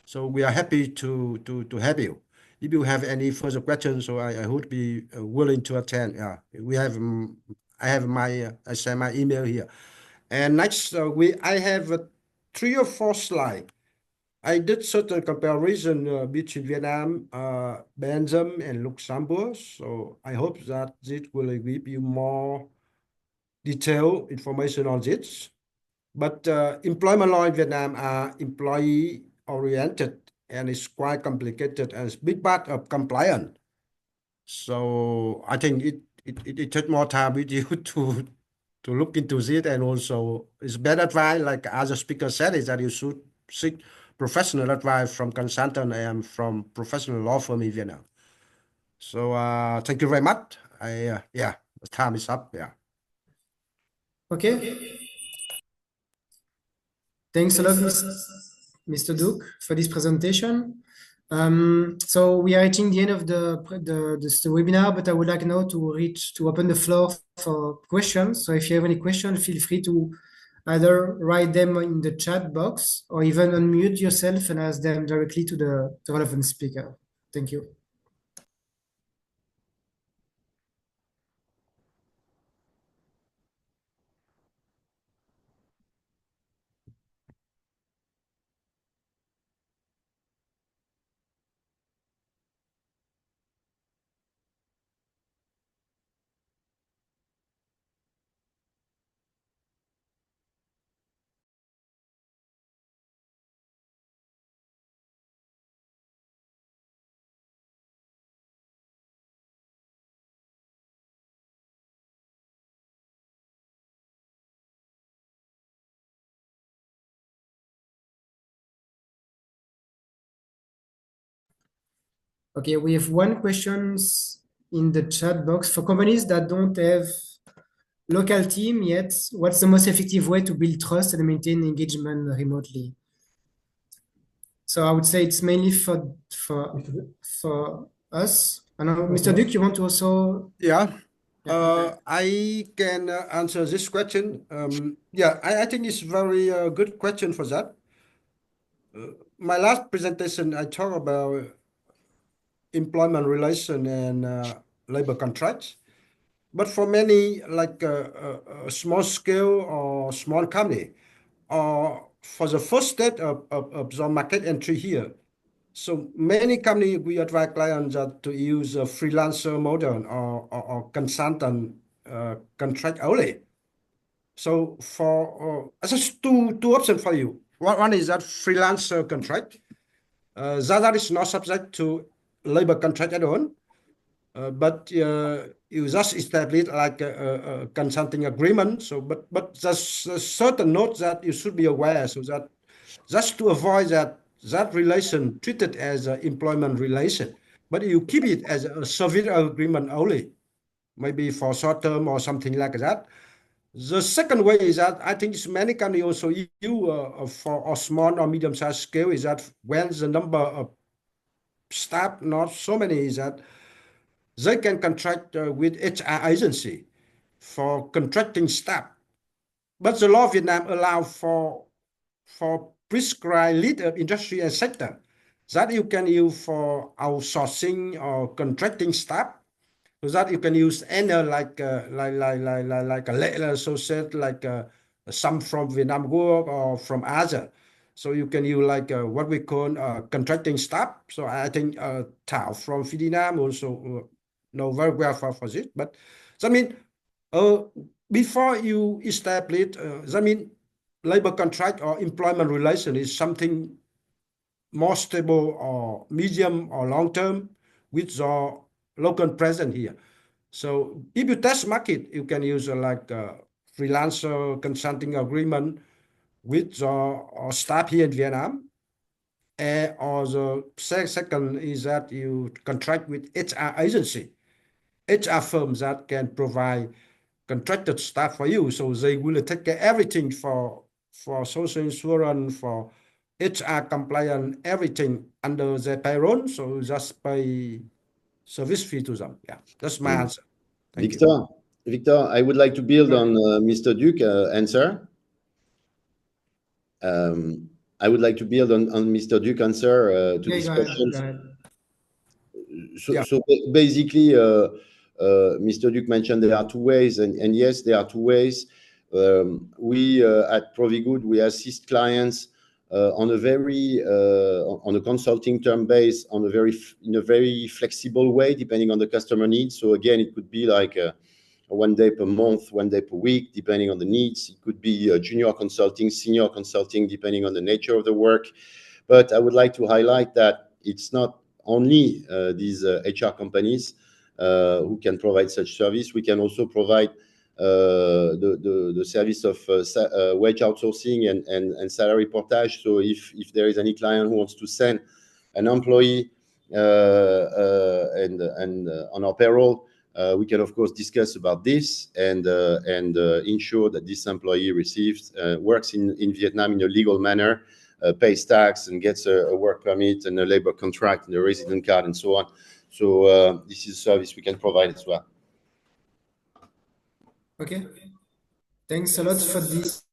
So we are happy to help you. If you have any further questions, so I would be willing to attend. Yeah, we have. I have my I send my email here. And next, I have 3 or 4 slides. I did certain comparison between Vietnam, Belgium, and Luxembourg. So I hope that this will give you more detailed information on this. But employment law in Vietnam are employee oriented, and it's quite complicated and it's big part of compliance. So I think it takes more time with you to look into it, and also it's better advice, like other speaker said, is that you should seek professional advice from consultant and from professional law firm in Vietnam. So thank you very much. Yeah, the time is up. Yeah. Okay. Thanks a lot, Mr. Duke, for this presentation. So we are reaching the end of the webinar, but I would like now to open the floor for questions. So if you have any questions, feel free to either write them in the chat box or even unmute yourself and ask them directly to the relevant speaker. Thank you. Okay, we have one questions in the chat box. For companies that don't have local team yet, what's the most effective way to build trust and maintain engagement remotely? So I would say it's mainly for us. I know, Mr. Duke, you want to also? Yeah. Okay. I can answer this question. Yeah, I think it's very good question for that. My last presentation, I talked about employment relation and labor contracts. But for many, like a small scale or small company, or for the first step of the market entry here, so many companies, we advise clients that to use a freelancer model or consultant contract only. So for just two options for you. One is that freelancer contract. That is not subject to labor contract at all. but you just establish like a consulting agreement. So, but there's a certain note that you should be aware, so that just to avoid that relation treated as an employment relation, but you keep it as a service agreement only, maybe for short term or something like that. The second way is that I think many companies also use for a small or medium-sized scale is that when the number of staff not so many is that they can contract with HR agency for contracting staff. But the law of Vietnam allow for prescribed lead of industry and sector that you can use for outsourcing or contracting staff. So that you can use any like a letter associate like some from Vietnam Work or from other. So you can use like what we call contracting staff. So I think Thảo from Vietnam also know very well for this. But that means before you establish, that means labor contract or employment relation is something more stable or medium or long term with your local presence here. So if you test market, you can use like a freelancer consulting agreement with your staff here in Vietnam. Or the second is that you contract with HR agency, HR firms that can provide contracted staff for you. So they will take care everything for social insurance, for HR compliance, everything under their payroll. So just pay service fee to them. Yeah, that's my answer. Thank you. Victor, I would like to build on Mr. Duke answer. I would like to build on Mr. Duke answer to this question. So basically, Mr. Duke mentioned there are two ways, and yes, there are two ways. We at Provigood, we assist clients on a consulting term base in a very flexible way, depending on the customer needs. So again, it could be like 1 day per month, 1 day per week, depending on the needs. It could be junior consulting, senior consulting, depending on the nature of the work. But I would like to highlight that it's not only these HR companies who can provide such service. We can also provide the service of wage outsourcing and salary portage. So if there is any client who wants to send an employee and on our payroll, we can of course discuss about this and ensure that this employee receives works in Vietnam in a legal manner, pays tax and gets a work permit and a labor contract and a resident card and so on. So this is a service we can provide as well. Okay. Thanks a lot for this.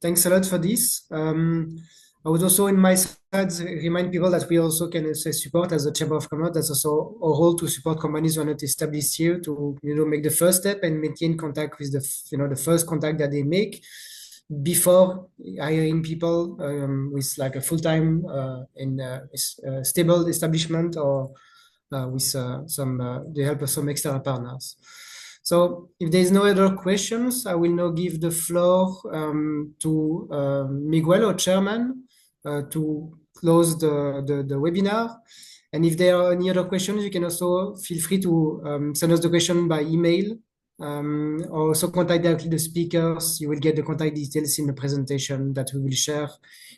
Thanks a lot for this. I would also, in my slides, remind people that we also can say support as a Chamber of Commerce. That's also our role to support companies who are not established here to make the first step and maintain contact with the first contact that they make before hiring people with like a full-time and stable establishment or with the help of some external partners. So if there's no other questions, I will now give the floor to Miguel, our chairman, to close the webinar. And if there are any other questions, you can also feel free to send us the question by email or also contact directly the speakers. You will get the contact details in the presentation that we will share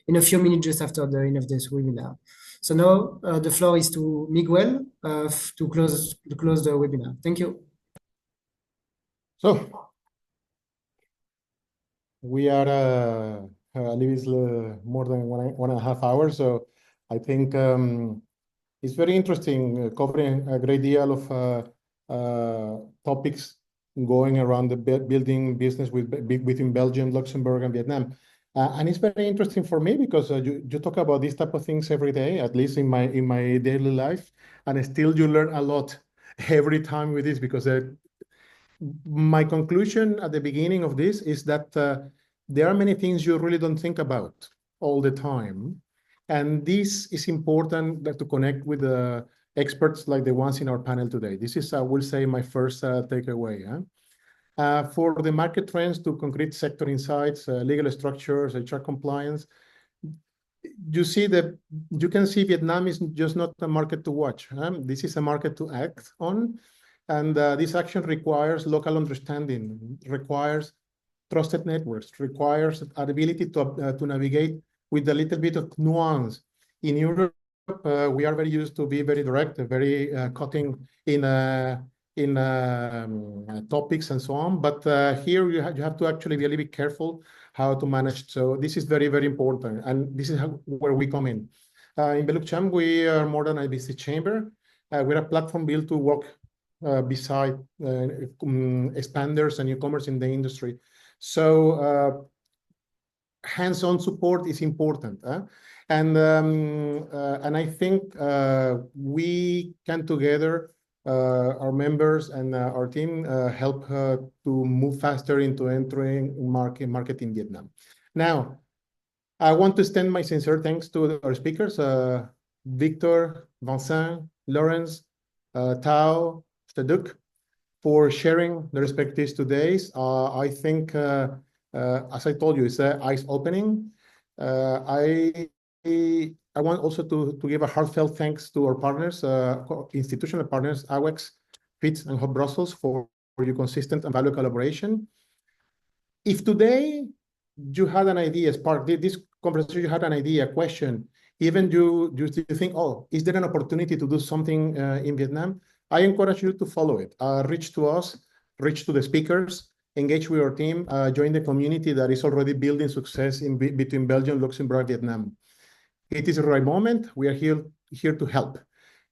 in a few minutes just after the end of this webinar. So now the floor is to Miguel to close the webinar. Thank you. So we are a little more than one and a half hours. So I think it's very interesting covering a great deal of topics going around the building business within Belgium, Luxembourg, and Vietnam. And it's very interesting for me because you talk about these type of things every day, at least in my daily life, and still you learn a lot every time with this because my conclusion at the beginning of this is that there are many things you really don't think about all the time. And this is important to connect with the experts like the ones in our panel today. This is, I will say, my first takeaway. For the market trends to concrete sector insights, legal structures, HR compliance, you see that you can see Vietnam is just not a market to watch. This is a market to act on. And this action requires local understanding, requires trusted networks, requires an ability to navigate with a little bit of nuance. In Europe, we are very used to be very direct, very cutting in topics and so on. But here you have to actually be a little bit careful how to manage. So this is very, very important. And this is where we come in. In Belucham, we are more than a business chamber. We're a platform built to work beside expanders and newcomers in the industry. So hands-on support is important. And I think we can together, our members and our team help to move faster into entering market in Vietnam. Now, I want to extend my sincere thanks to our speakers, Victor, Vincent, Lawrence, Tao, Staduk, for sharing the respectives today. I think, as I told you, it's eyes-opening. I want also to give a heartfelt thanks to our partners, institutional partners, AWEX, FITS, and Hub Brussels for your consistent and valuable collaboration. If today you had an idea, as part of this conversation, you had an idea, a question, even you think, oh, is there an opportunity to do something in Vietnam? I encourage you to follow it. Reach to us, reach to the speakers, engage with our team, join the community that is already building success between Belgium, Luxembourg, Vietnam. It is the right moment. We are here to help.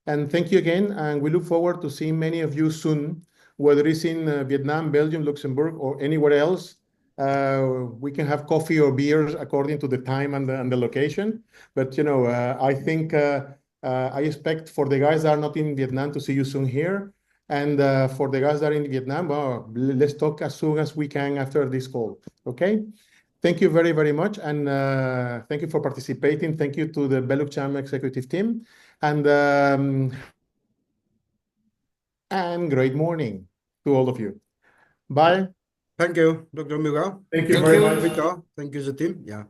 And thank you again. And we look forward to seeing many of you soon, whether it's in Vietnam, Belgium, Luxembourg, or anywhere else. We can have coffee or beers according to the time and the location. But, you know, I think I expect for the guys that are not in Vietnam to see you soon here. And for the guys that are in Vietnam, well, let's talk as soon as we can after this call. Okay? Thank you very, very much. And thank you for participating. Thank you to the Belucham executive team. And great morning to all of you. Bye. Thank you, Dr. Miguel. Thank you very much. Victor. Thank you, the team. Yeah.